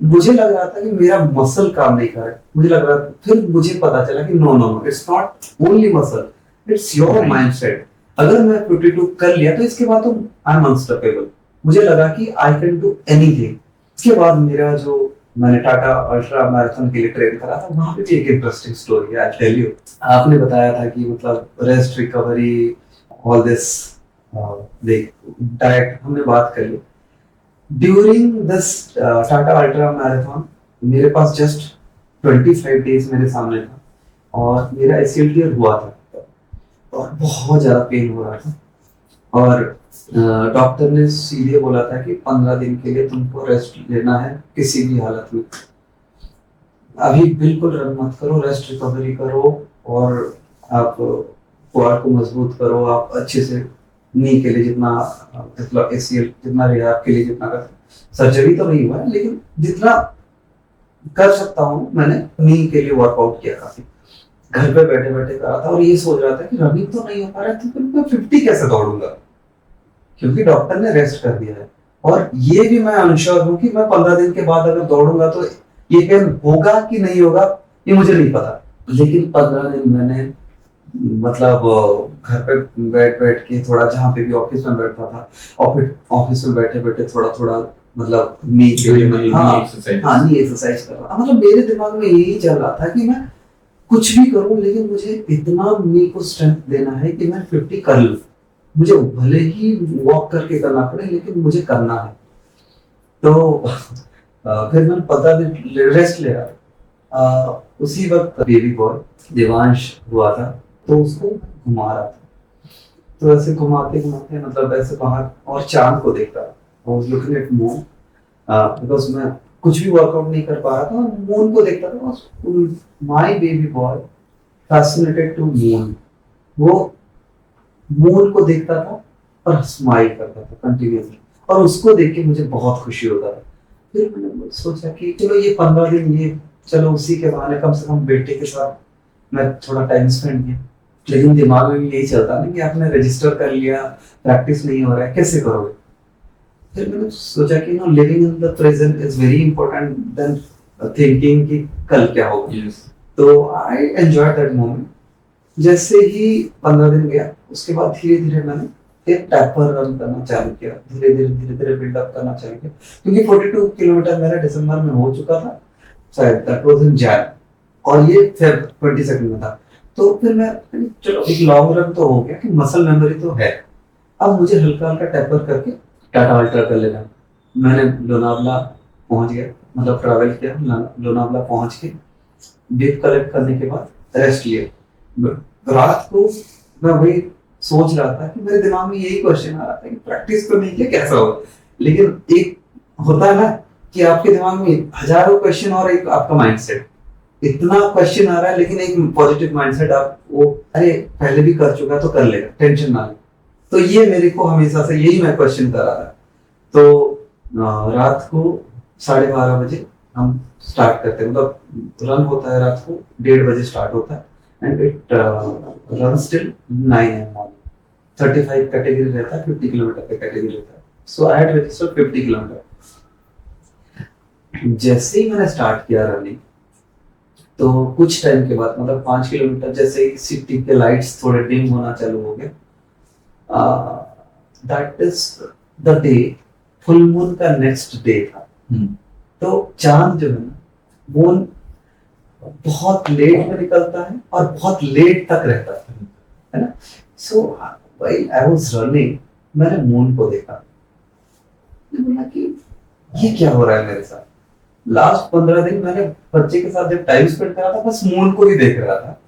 मुझे लग रहा था कि मेरा muscle काम नहीं कर रहा है। मुझे लग रहा था, फिर मुझे पता चला कि no, it's not only muscle, it's your mindset. अगर मैं 52 कर लिया, तो इसके बाद तो आई एम अनस्टॉपेबल। मुझे लगा कि आई कैन डू एनीथिंग। इसके बाद मेरा जो मैंने टाटा अल्ट्रा मैराथन के लिए ट्रेन करा था, वहां पे भी एक इंटरेस्टिंग स्टोरी है, आई टेल यू। आपने बताया था कि मतलब rest, recovery, all this, diet हमने बात कर ली। During this Tata ultra marathon, मेरे पास जस्ट 25 डेज मेरे सामने था, और मेरा ACL टीयर हुआ था, और बहुत ज्यादा पेन हो रहा था। और डॉक्टर ने सीधे बोला था कि 15 दिन के लिए तुमको रेस्ट लेना है, किसी भी हालत में। अभी बिल्कुल रन मत करो, रेस्ट रिकवरी करो, और आप क्वाड को मजबूत करो। आप अच्छे से नी के लिए जितना मतलब ACL जितना रिहाब के लिए जितना कर, सर्जरी तो नहीं हुआ है, लेकिन जितना कर सकता हूँ मैंने नी के लिए वर्कआउट किया काफी। घर पे बैठे बैठे कर रहा था और ये सोच रहा था कि रनिंग तो नहीं हो पा रहा है तो फिर मैं 50 कैसे दौड़ूंगा, क्योंकि डॉक्टर ने रेस्ट कर दिया है। और ये भी मैं अनश्योर हूँ कि मैं 15 दिन के बाद अगर दौड़ूंगा तो ये पेन होगा कि नहीं होगा ये मुझे नहीं पता। लेकिन 15 दिन मैंने मतलब घर पे बैठ बैठ के थोड़ा, जहाँ पे भी ऑफिस में बैठता था, ऑफिस में बैठे बैठे थोड़ा थोड़ा मतलब नी एक्सरसाइज कर रहा था। मतलब मेरे दिमाग में यही चल रहा था कि मैं कुछ भी करूं लेकिन मुझे इतना नी को स्ट्रेंथ देना है कि मैं 50 कर लूं, मुझे भले ही वॉक करके करना पड़े लेकिन मुझे करना है। तो फिर मैंने 15 दिन रेस्ट ले रहा। उसी वक्त बेबी बॉय देवांश हुआ था तो उसको घुमा रहा था, तो ऐसे घुमाते घुमाते मतलब ऐसे बाहर और चांद को देखता था, लुकिंग एट मून, बिकॉज मैं कुछ भी वर्कआउट नहीं कर पा रहा था, मून को देखता था। My baby boy fascinated to moon, वो मून को देखता था और स्माइल करता था कंटिन्यूसली, और उसको देख के मुझे बहुत खुशी होता था। फिर मैंने सोचा कि चलो ये 15 दिन ये चलो उसी के बहाने कम से कम बेटे के साथ मैं थोड़ा टाइम स्पेंड किया। लेकिन दिमाग में भी यही चलता ना कि आपने रजिस्टर कर लिया, प्रैक्टिस नहीं हो रहा है, कैसे करोगे। फिर मैंने सोचा कि living in the present is very important than thinking कि कल क्या होगा। तो आई एंजॉय दैट मोमेंट। जैसे ही 15 दिन गया उसके बाद धीरे धीरे मैंने एक टैपर रन करना चालू किया, धीरे धीरे बिल्डअप करना चालू किया, क्योंकि 42 किलोमीटर मेरा दिसंबर में हो चुका था, शायद दैट वाज इन जैन, और ये फेब 22 में था। तो फिर मैं चलो एक लॉन्ग रन तो हो गया कि मसल मेमोरी तो है, अब मुझे हल्का हल्का टैपर करके टाटा अल्ट्रा कर लेना। मैंने लोनावला पहुंच गया, मतलब ट्रैवल किया, लोनावला पहुंच के बिप कलेक्ट करने के बाद रेस्ट लिया। रात को मैं वही सोच रहा था कि मेरे दिमाग में यही क्वेश्चन आ रहा था कि प्रैक्टिस तो नहीं किया कैसा होगा। लेकिन एक होता है ना कि आपके दिमाग में हजारों क्वेश्चन और एक आपका माइंडसेट, इतना क्वेश्चन आ रहा है लेकिन एक पॉजिटिव माइंडसेट, आप वो अरे पहले भी कर चुका तो कर लेगा, टेंशन ना ले। तो ये मेरे को हमेशा से यही मैं क्वेश्चन कर रहा था। तो रात को 12:30 बजे हम स्टार्ट करते हैं, मतलब रन होता है रात को 1:30 बजे स्टार्ट होता है and it run till 9 AM morning. 35 category रहता है, 50 किलोमीटर का कैटेगरी रहता है। सो आई हैड रजिस्टर्ड 50 किलोमीटर। जैसे ही मैंने स्टार्ट किया रनिंग तो कुछ टाइम के बाद मतलब 5 किलोमीटर जैसे ही सिटी के लाइट्स थोड़े डिम होना चालू हो गए, that is the day, full moon का नेक्स्ट डे था। तो चांद जो है ना वो बहुत लेट में निकलता है और बहुत लेट तक रहता है ना। सो व्हाइल आई वाज रनिंग मैंने मून को देखा, मैंने बोला कि ये क्या हो रहा है मेरे साथ। लास्ट 15 दिन मैंने बच्चे के साथ जब टाइम स्पेंड करा था बस मून को ही देख रहा था,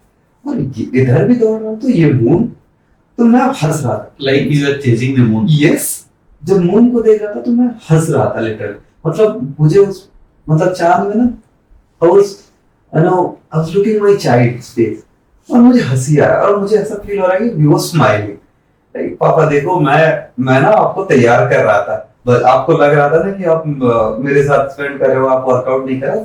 और इधर भी दौड़ रहा हूँ तो ये मून, तो मैं हंस रहा था, like you are chasing the moon. Yes, जब मून को देख रहा था तो मैं हंस रहा था लिटरली। मतलब मुझे उस मतलब चांद में ना I was looking my child's face और मुझे हंसी आ रहा है और मुझे ऐसा फील हो रहा है कि वी वाज स्माइलिंग। पापा देखो मैं ना आपको तैयार कर रहा था, बस आपको लग रहा था ना कि आप मेरे साथ स्पेंड कर रहे हो, आप वर्कआउट नहीं कर रहे,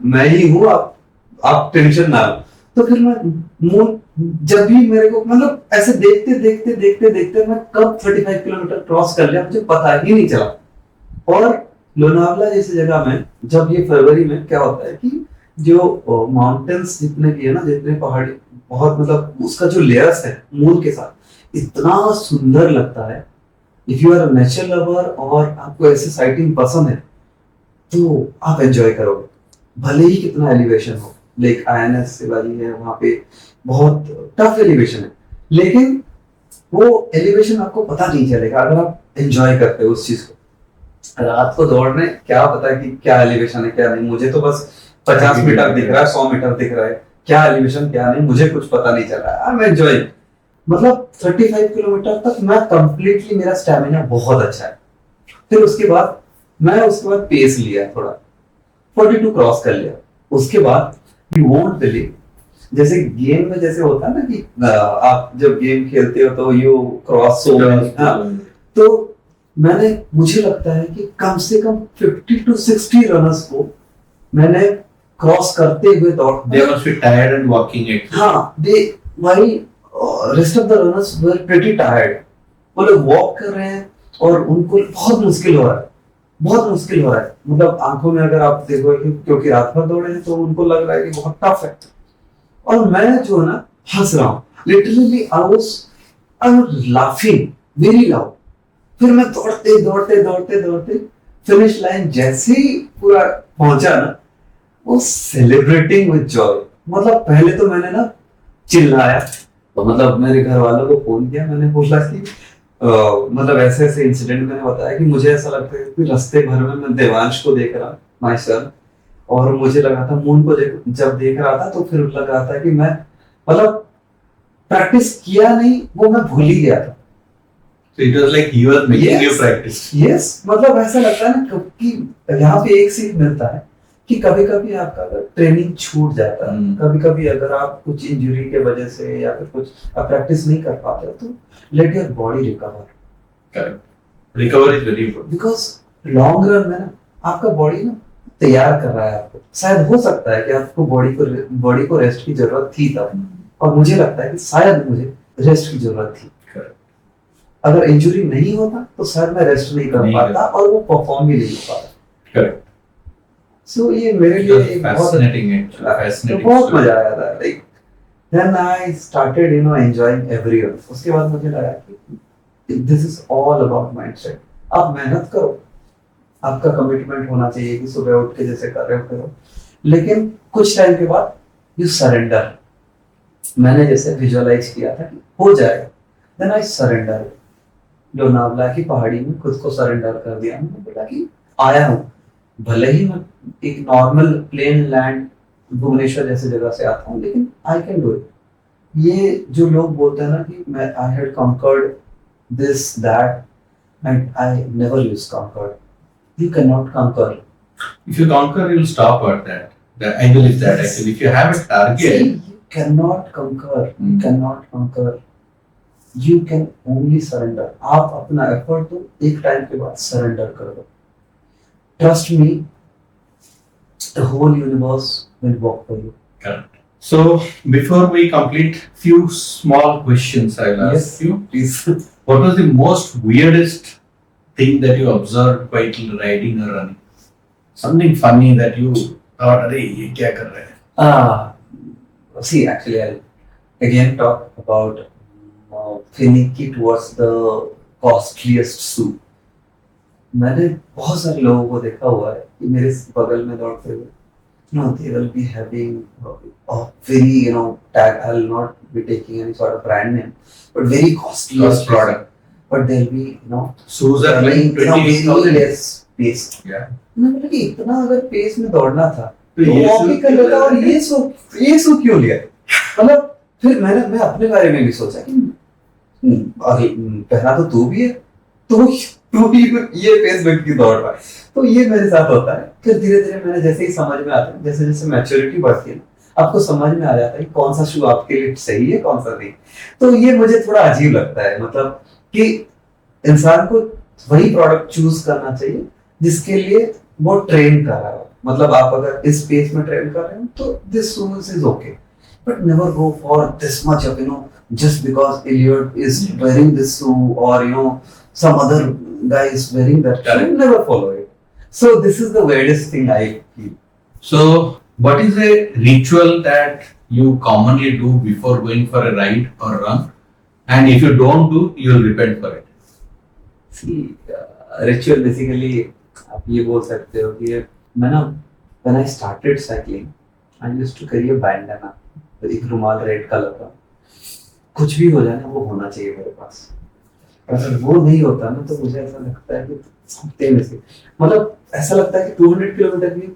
मैं ही हूँ, आप टेंशन ना लो। तो फिर मैं मून जब भी मेरे को मतलब ऐसे देखते देखते देखते देखते मैं कब 35 किलोमीटर क्रॉस कर लिया मुझे पता ही नहीं चला। और लोनावला जैसी जगह में जब ये फरवरी में क्या होता है कि जो माउंटेन्स जितने भी है ना, जितने पहाड़ी बहुत मतलब उसका जो लेयर्स है मून के साथ इतना सुंदर लगता है। If you are a nature lover और आपको ऐसे साइटिंग पसंद है तो आप एंजॉय करोगे, भले ही कितना एलिवेशन हो। लाइक INS से वाली है वहां पे बहुत टफ एलिवेशन है, लेकिन वो एलिवेशन आपको पता नहीं चलेगा अगर आप एंजॉय करते हो उस चीज को। रात को दौड़ने क्या पता कि क्या एलिवेशन है क्या नहीं, मुझे तो बस 50 मीटर दिख रहा है, 100 मीटर दिख रहा है, क्या एलिवेशन क्या नहीं मुझे कुछ पता नहीं चल रहा है। I am enjoying. मतलब 35 किलोमीटर तक मैं कंप्लीटली, मेरा स्टैमिना बहुत अच्छा है। फिर उसके बाद पेस लिया थोड़ा, 42 क्रॉस कर लिया। उसके बाद यू वोंट बिलीव, जैसे गेम में जैसे होता है ना कि आप जब गेम खेलते हो तो यू क्रॉस सो मेनी, तो मुझे लगता है कि कम से कम 50 to 60 रनर्स को मैंने क्रॉस करते हुए दौड़, They must be tired and walking it. हाँ, they while rest of the runners were pretty tired. वो लोग वॉक कर रहे हैं और उनको बहुत मुश्किल हो रहा है, बहुत मुश्किल हो रहा है। मतलब आंखों में अगर आप देखो कि क्योंकि रात भर दौड़े हैं तो उनको लग रहा है कि बहुत टफ है। और मैं जो है ना हंस रहा हूँ, literally I was laughing very loud. फिर मैं दौड़ते दौड़ते दौड़ते दौड़ते फिनिश लाइन जैसे ही पूरा पहुंचा ना, वो सेलिब्रेटिंग विद जॉय। मतलब पहले तो मैंने ना चिल्लाया, तो मतलब मेरे घर वालों को फोन किया, मैंने बोला कि मतलब ऐसे ऐसे इंसिडेंट मैंने बताया कि मुझे ऐसा लगता है कि रास्ते भर में मैं देवांश को देख रहा, माय सन, और मुझे लगा था मून को जब देख रहा था तो फिर लग रहा था कि मैं मतलब प्रैक्टिस किया नहीं, वो मैं भूल ही गया था। So it was like he was making you Yes. practice. Yes, मतलब ऐसा लगता है ना कि यहाँ पे एक सीख मिलता है कि कभी कभी आपका अगर ट्रेनिंग छूट जाता है, कभी कभी अगर आप कुछ इंजरी के वजह से या फिर कुछ आप प्रैक्टिस नहीं कर पाते तो let your body recover, Correct. Recovery is very important. Because long run में ना आपका बॉडी ना तैयार कर रहा है आपको। शायद हो सकता है कि आपको बॉडी को रेस्ट की जरूरत थी तब, और मुझे लगता है कि शायद मुझे रेस्ट की जरूरत थी। Correct. अगर इंजरी नहीं होता तो शायद मैं रेस्ट नहीं कर नहीं पाता और वो परफॉर्म भी नहीं हो पाता। Correct. सो ये मेरे It लिए was एक बहुत fascinating. Actually. तो Fascinating. बहुत story. मजा आया था। Like then I started enjoying every run. उसके बाद मुझे लगा कि this is all about mindset. आप मेहनत करो, आपका कमिटमेंट होना चाहिए कि सुबह उठ के जैसे कर रहे हो करो, लेकिन कुछ टाइम के बाद यू सरेंडर। मैंने जैसे विजुअलाइज किया था कि हो जाएगा, देन आई सरेंडर। लोनावला की पहाड़ी में खुद को सरेंडर कर दिया। मैंने बोला कि आया हूँ, भले ही मैं एक नॉर्मल प्लेन लैंड भुवनेश्वर जैसे जगह से आता हूँ, लेकिन आई कैन डू इट। ये जो लोग बोलते हैं ना कि मैं I had conquered this that, and I never use conquered. You can not conquer. If you conquer, you'll stop at that. I believe that actually. If you have a target, You cannot conquer. You cannot conquer. You can only surrender. आप अपना effort दो, एक time के बाद surrender कर दो। Trust me, the whole universe will work for you. correct. So before we complete, few small questions I'll ask Yes. you. Please. What was the most weirdest thing that you observed while riding or running? Something funny that you thought, "अरे ये क्या कर रहे हैं?" See, actually, I'll again talk about finicky towards the costliest shoe. मैंने बहुत सारे लोगों को देखा हुआ है कि मेरे बगल में दौड़ते हुए, they will be having a very, tag. I'll not be taking any sort of brand name, but very costly Cost product. But they'll be, Shoes are like running in a very 28,000. less pace. Yeah. मैंने बोला कि इतना अगर pace में दौड़ना था तो तो ये वॉक ही shoe कर क्यों लेता, और ले ये सो क्यों लिया? मतलब फिर मैं अपने बारे में भी सोचा कि पहला तो तू भी है, तू भी ये पेस में क्यों दौड़ रहा है? तो ये मेरे साथ होता है। फिर धीरे धीरे मैंने जैसे ही समझ में आता है, जैसे जैसे मैच्योरिटी बढ़ती है ना, आपको समझ में आ जाता है कि कौन सा शू आपके लिए सही है, कौन सा नहीं। तो ये मुझे थोड़ा अजीब लगता है, मतलब कि इंसान को वही प्रोडक्ट चूज करना चाहिए जिसके लिए वो ट्रेन कर रहा है। मतलब आप अगर इस स्पेस में ट्रेन कर रहे हो तो this shoes is okay, but never go for this much of just because Elliot is wearing this shoe, or some other guy is wearing that shoe. Correct. Never follow it. So this is the weirdest thing I feel. So, what is a ritual that you commonly do before going for a ride or run? And if you don't do, you'll repent for it. See, ritual basically आप ये बोल सकते हो कि मैं ना when I started cycling, I used to carry a bandana, एक रुमाल रेड कलर का। कुछ भी हो जाए ना, वो होना चाहिए मेरे पास। अगर वो नहीं होता ना तो मुझे ऐसा लगता है कि हफ्ते में से, मतलब ऐसा लगता है कि 200 किलोमीटर भी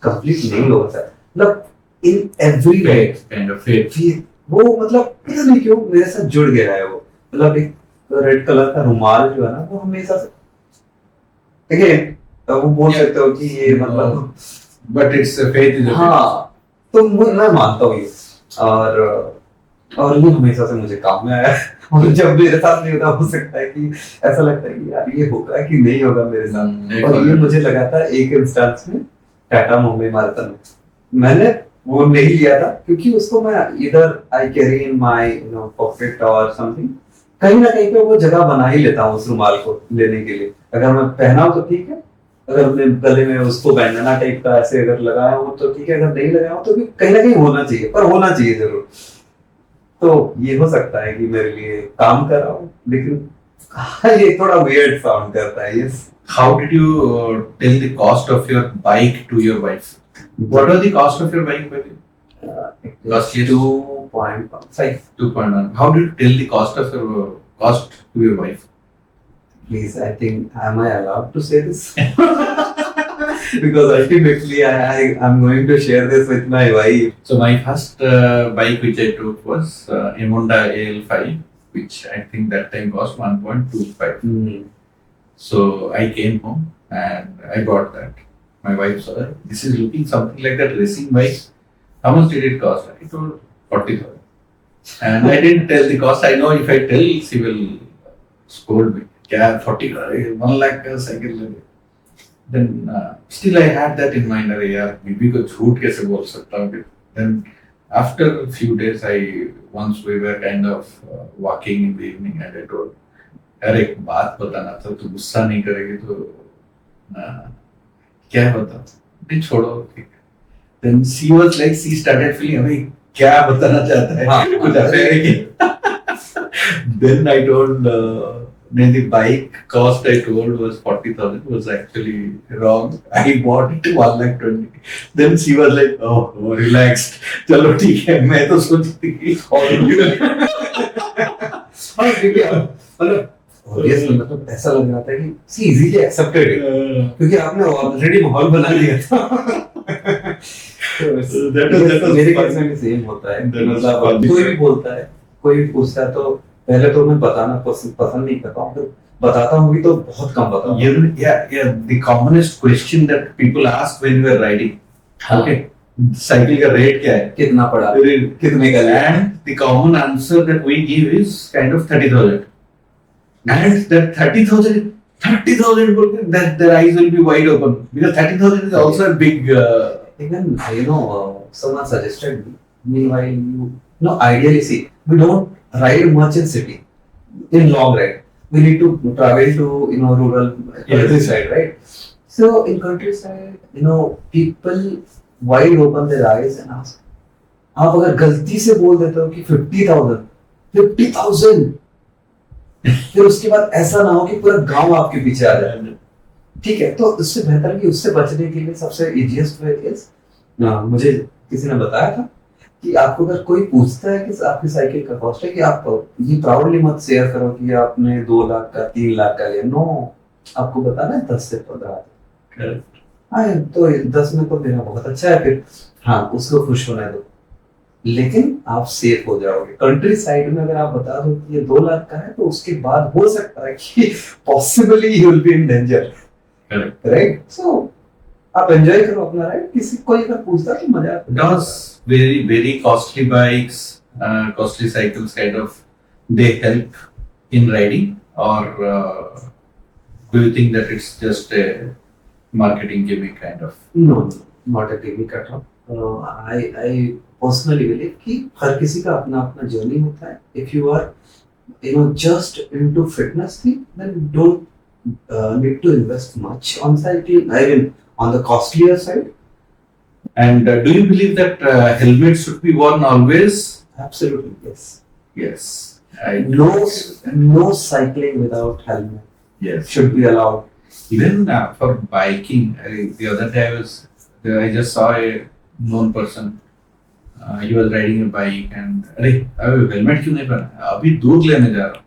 कंप्लीट नहीं होगा सर। मतलब in every way Kind of faith. वो मतलब पता नहीं क्यों मेरे साथ जुड़ गया है वो। मतलब एक रेड कलर का रुमाल जो है ना, वो हमेशा से अगेन वो बोल Yeah. सकते हो कि ये मतलब But it's a faith is a faith. हाँ, तो मैं मानता हूँ ये, और ये हमेशा से मुझे काम में आया। और जब मेरे साथ नहीं होता, हो सकता है कि ऐसा लगता है कि यार ये होगा कि नहीं होगा मेरे साथ। नहीं और ये होगा। मुझे लगा था एक इंस्टेंस में टाटा मुंबई मैराथन में। मैंने वो नहीं लिया था क्योंकि उसको मैं इधर I carry in my pocket और समथिंग, कहीं ना कहीं पे वो जगह बना ही लेता हूँ उस रुमाल को लेने के लिए। अगर मैं पहना हो तो ठीक है, अगर मैं गले में उसको बैंडना टाइप का ऐसे अगर लगाया हो तो ठीक है, अगर नहीं लगाया हो तो भी कहीं ना कहीं होना चाहिए, पर होना चाहिए जरूर। तो ये हो सकता है कि मेरे लिए काम कर रहा हूँ, लेकिन हाँ, ये थोड़ा वियर्ड साउंड करता है। Yes. How did you tell the cost of your bike to your wife? What was the cost of your bike, by the way? Last year? 2.5. 2.1. How did you tell the cost of your cost to your wife? Please, I think, am I allowed to say this? Because ultimately, I'm going to share this with my wife. So my first bike which I took was a Honda AL5, which I think that time cost 1.25. Hmm. So I came home and I bought that. My wife saw that. This is looking something like that racing bike. How much did it cost? I told 40,000. And I didn't tell the cost. I know if I tell, she will scold me. Yeah, 40, 1 lakh का cycle ले ले. Then still I had that in mind. अरे यार बीबी को झूठ कैसे बोल सकता हूँ? Then after a few days, once we were kind of walking in the evening, and I told, यार एक बात बताना था, तो गुस्सा नहीं करेगी तो क्या बता, नहीं छोड़ो ठीक है। Then she was like, she started feeling, अबे क्या बताना चाहता है, हाँ, कुछ अफेयर है क्या? Then I told, the bike cost I told was 40,000 was actually wrong. I bought it 1,20,000. Then she was like, oh relaxed, चलो ठीक है, मैं तो सोचती थी और हाँ, क्योंकि मतलब ऑब्वियसली मतलब ऐसा लग रहा था कि सी इजीली एक्सेप्टेड है क्योंकि आपने ऑलरेडी माहौल बना लिया था। तो मेरे केस में भी सेम होता है। मतलब कोई भी बोलता है, कोई भी पूछता है, तो पहले तो मैं बताना पसंद नहीं करता हूँ, फिर बताता हूँ भी तो बहुत कम बताता हूँ। Yeah, the commonest question that people ask when you are riding, okay, cycle का रेट क्या है, कितना पड़ा, कितने का लिया, and the common answer that we give is kind of 30,000. And that 30,000 that their eyes will be wide open because 30,000 is also a big. Even someone suggested me. Meanwhile, ideally, see, we don't ride much in city. In long ride, we need to travel to rural countryside, right? So in countryside, people wide open their eyes and ask. आप अगर गलती से बोल देते हो कि 50,000 फिर उसके बाद ऐसा ना हो कि पूरा गांव आपके पीछे आ जाए, ठीक है? तो इससे बेहतर कि उससे बचने के लिए सबसे इजीएस्ट वे इज, मुझे किसी ने बताया था कि आपको अगर कोई पूछता है कि आपकी साइकिल का कॉस्ट है, कि आप ये प्राउडली मत शेयर करो कि आपने 2 लाख का 3 लाख का लिया। नो, आपको बताना है 10 से 15। हाँ, तो 10 में तो मेरा बहुत अच्छा है, फिर हाँ उसको खुश होना है, लेकिन आप सेफ हो जाओगे। कंट्री साइड में अगर आप बता दो कि ये 2 लाख का है, तो उसके बाद हो सकता है कि possibly you will be in danger, right? So आप एंजॉय करो अपना राइड। किसी कोई अगर पूछता तो मजा आता। Does very costly bikes, costly cycles kind of they help in riding, or do you think that it's just a marketing gimmick kind of? No, not a gimmick at all. I personally believe कि हर किसी का अपना अपना journey होता है। If you are just into fitness thing, then don't need to invest much on cycling. I mean, on the costlier side. And do you believe that helmets should be worn always? Absolutely, yes. Yes. No cycling without helmet. Yes. Should be allowed. Even for biking, the other day I just saw a known person. He was riding a bike and अरे helmet क्यों नहीं पहना, अभी दूध लेने जा रहा हूँ।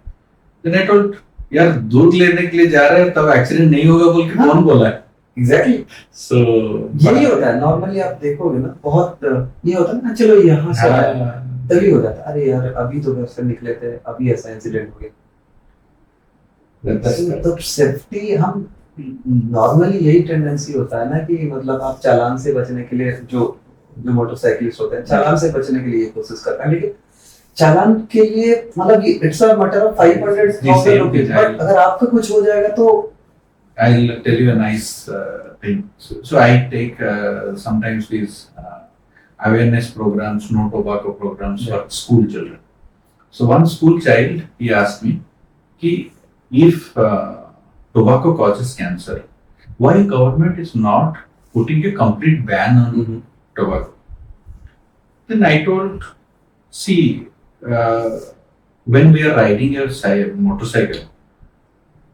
Then I told, यार दूध लेने के लिए जा रहे हैं तब एक्सीडेंट नहीं होगा बोल के कौन बोला है? Exactly. So यही होता है नॉर्मली, आप देखोगे ना, बहुत ये होता है ना, चलो यहाँ से तभी हो जाता है, अरे यार अभी तो घर से निकले थे, अभी ऐसा इंसिडेंट हो गया। तो सेफ्टी, हम नॉर्मली यही टेंडेंसी होता है ना कि मतलब आप चालान से बचने के लिए, जो मोटरसाइकिलिस्ट होते हैं चालान से बचने के लिए कोशिश करते हैं, लेकिन चालान के लिए मतलब it's a matter of 500,000 rupees, but अगर आपका कुछ हो जाएगा तो I'll tell you a nice thing. So I take sometimes these awareness programs, no tobacco programs for school children. So one school child, he asked me, if tobacco causes cancer, why government is not putting a complete ban on Mhm. tobacco? Then I told, see, when we are riding a motorcycle,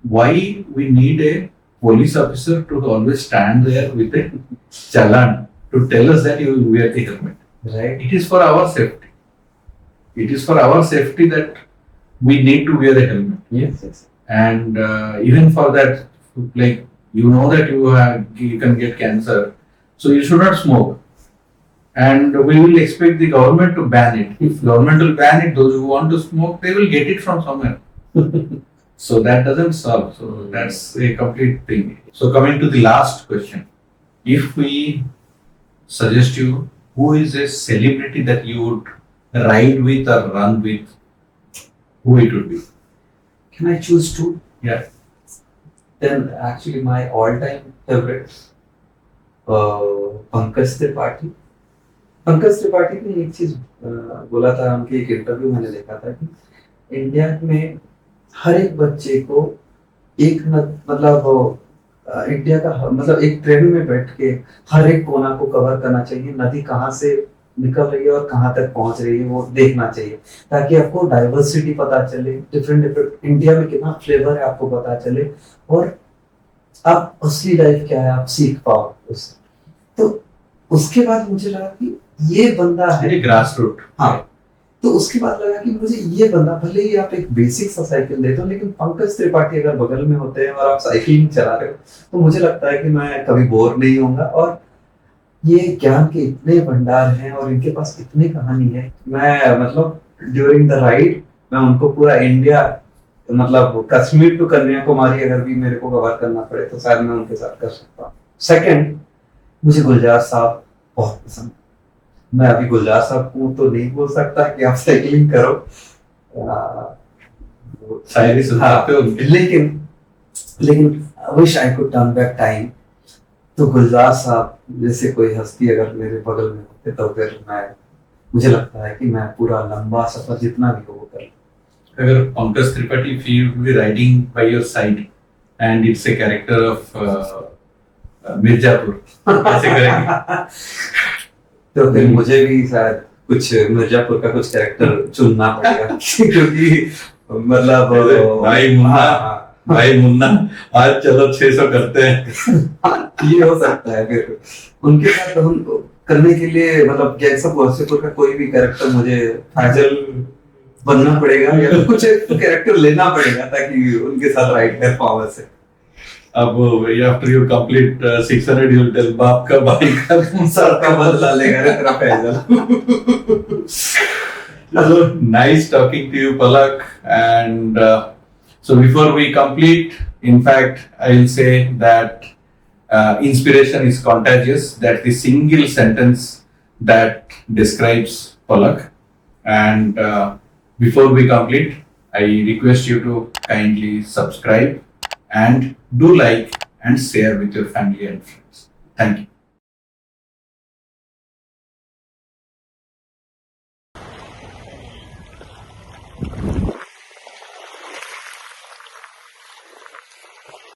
why we need a police officer to always stand there with a challan to tell us that you will wear the helmet? Right. It is for our safety. It is for our safety that we need to wear a helmet. Yes. And even for that, like you know that you can get cancer, so you should not smoke. And we will expect the government to ban it. If government will ban it, those who want to smoke, they will get it from somewhere. So that doesn't solve. So that's a complete thing. So coming to the last question, if we suggest you who is a celebrity that you would ride with or run with, who it would be? Can I choose two? Yeah. Then actually my all-time favorite, Pankaj Tripathi. Pankaj Tripathi ने एक चीज बोला था, उनके एक interview मैंने देखा था कि इंडिया में हर एक बच्चे को एक मतलब इंडिया का मतलब एक ट्रेन में बैठ के हर एक कोना को कवर करना चाहिए, नदी कहाँ से निकल रही है और कहाँ तक पहुंच रही है वो देखना चाहिए, ताकि आपको डाइवर्सिटी पता चले, डिफरेंट इंडिया में कितना फ्लेवर है आपको पता चले, और आप असली लाइफ क्या है आप सीख पाओ उससे. तो उसके बाद मुझे लगा कि ये बंदा है ग्रास रूट. हाँ. तो उसके बाद लगा कि मुझे ये बंदा, भले ही आप एक बेसिक सा साइकिल देते हो, लेकिन पंकज त्रिपाठी अगर बगल में होते हैं और आप साइकिलिंग चला रहे हो तो मुझे लगता है कि मैं कभी बोर नहीं होऊंगा. और ये ज्ञान के इतने भंडार हैं और इनके पास इतनी कहानी है, मैं मतलब ड्यूरिंग द राइड मैं उनको पूरा इंडिया मतलब कश्मीर टू कन्याकुमारी अगर भी मेरे को कवर करना पड़े तो शायद मैं उनके साथ कर सकता हूँ. सेकंड, मुझे गुलजार साहब बहुत पसंद. मैं अभी गुलजार साहब को तो नहीं बोल सकता कि आप साइकिलिंग करो, शायरी सुनाते हो, लेकिन wish I could turn back time. तो गुलजार साहब जैसे कोई हस्ती अगर मेरे बगल में होते तो फिर मुझे लगता है कि मैं पूरा लंबा सफर जितना भी हो वो कर. अगर Pankaj Tripathi if you will be riding by your side and it's a character of Mirzapur, कैसे करेंगे? तो फिर मुझे भी शायद कुछ मिर्जापुर का कुछ कैरेक्टर चुनना पड़ेगा क्योंकि मतलब भाई मुन्ना आज चलो 600 करते हैं. ये हो सकता है. फिर उनके साथ हम करने के लिए मतलब गैंग्स ऑफ वासेपुर का कोई भी कैरेक्टर मुझे फैजल बनना पड़ेगा या तो कुछ कैरेक्टर लेना पड़ेगा ताकि उनके साथ राइड कर पाऊं वैसे. अब after you complete 600 you will tell बाप का भाई का सर का बदला लेगा रे तेरा Faizal. So nice talking to you, Palak. And so before we complete, in fact, I will say that inspiration is contagious. That's the single sentence that describes Palak. And before we complete, I request you to kindly subscribe and do like and share with your family and friends. Thank you.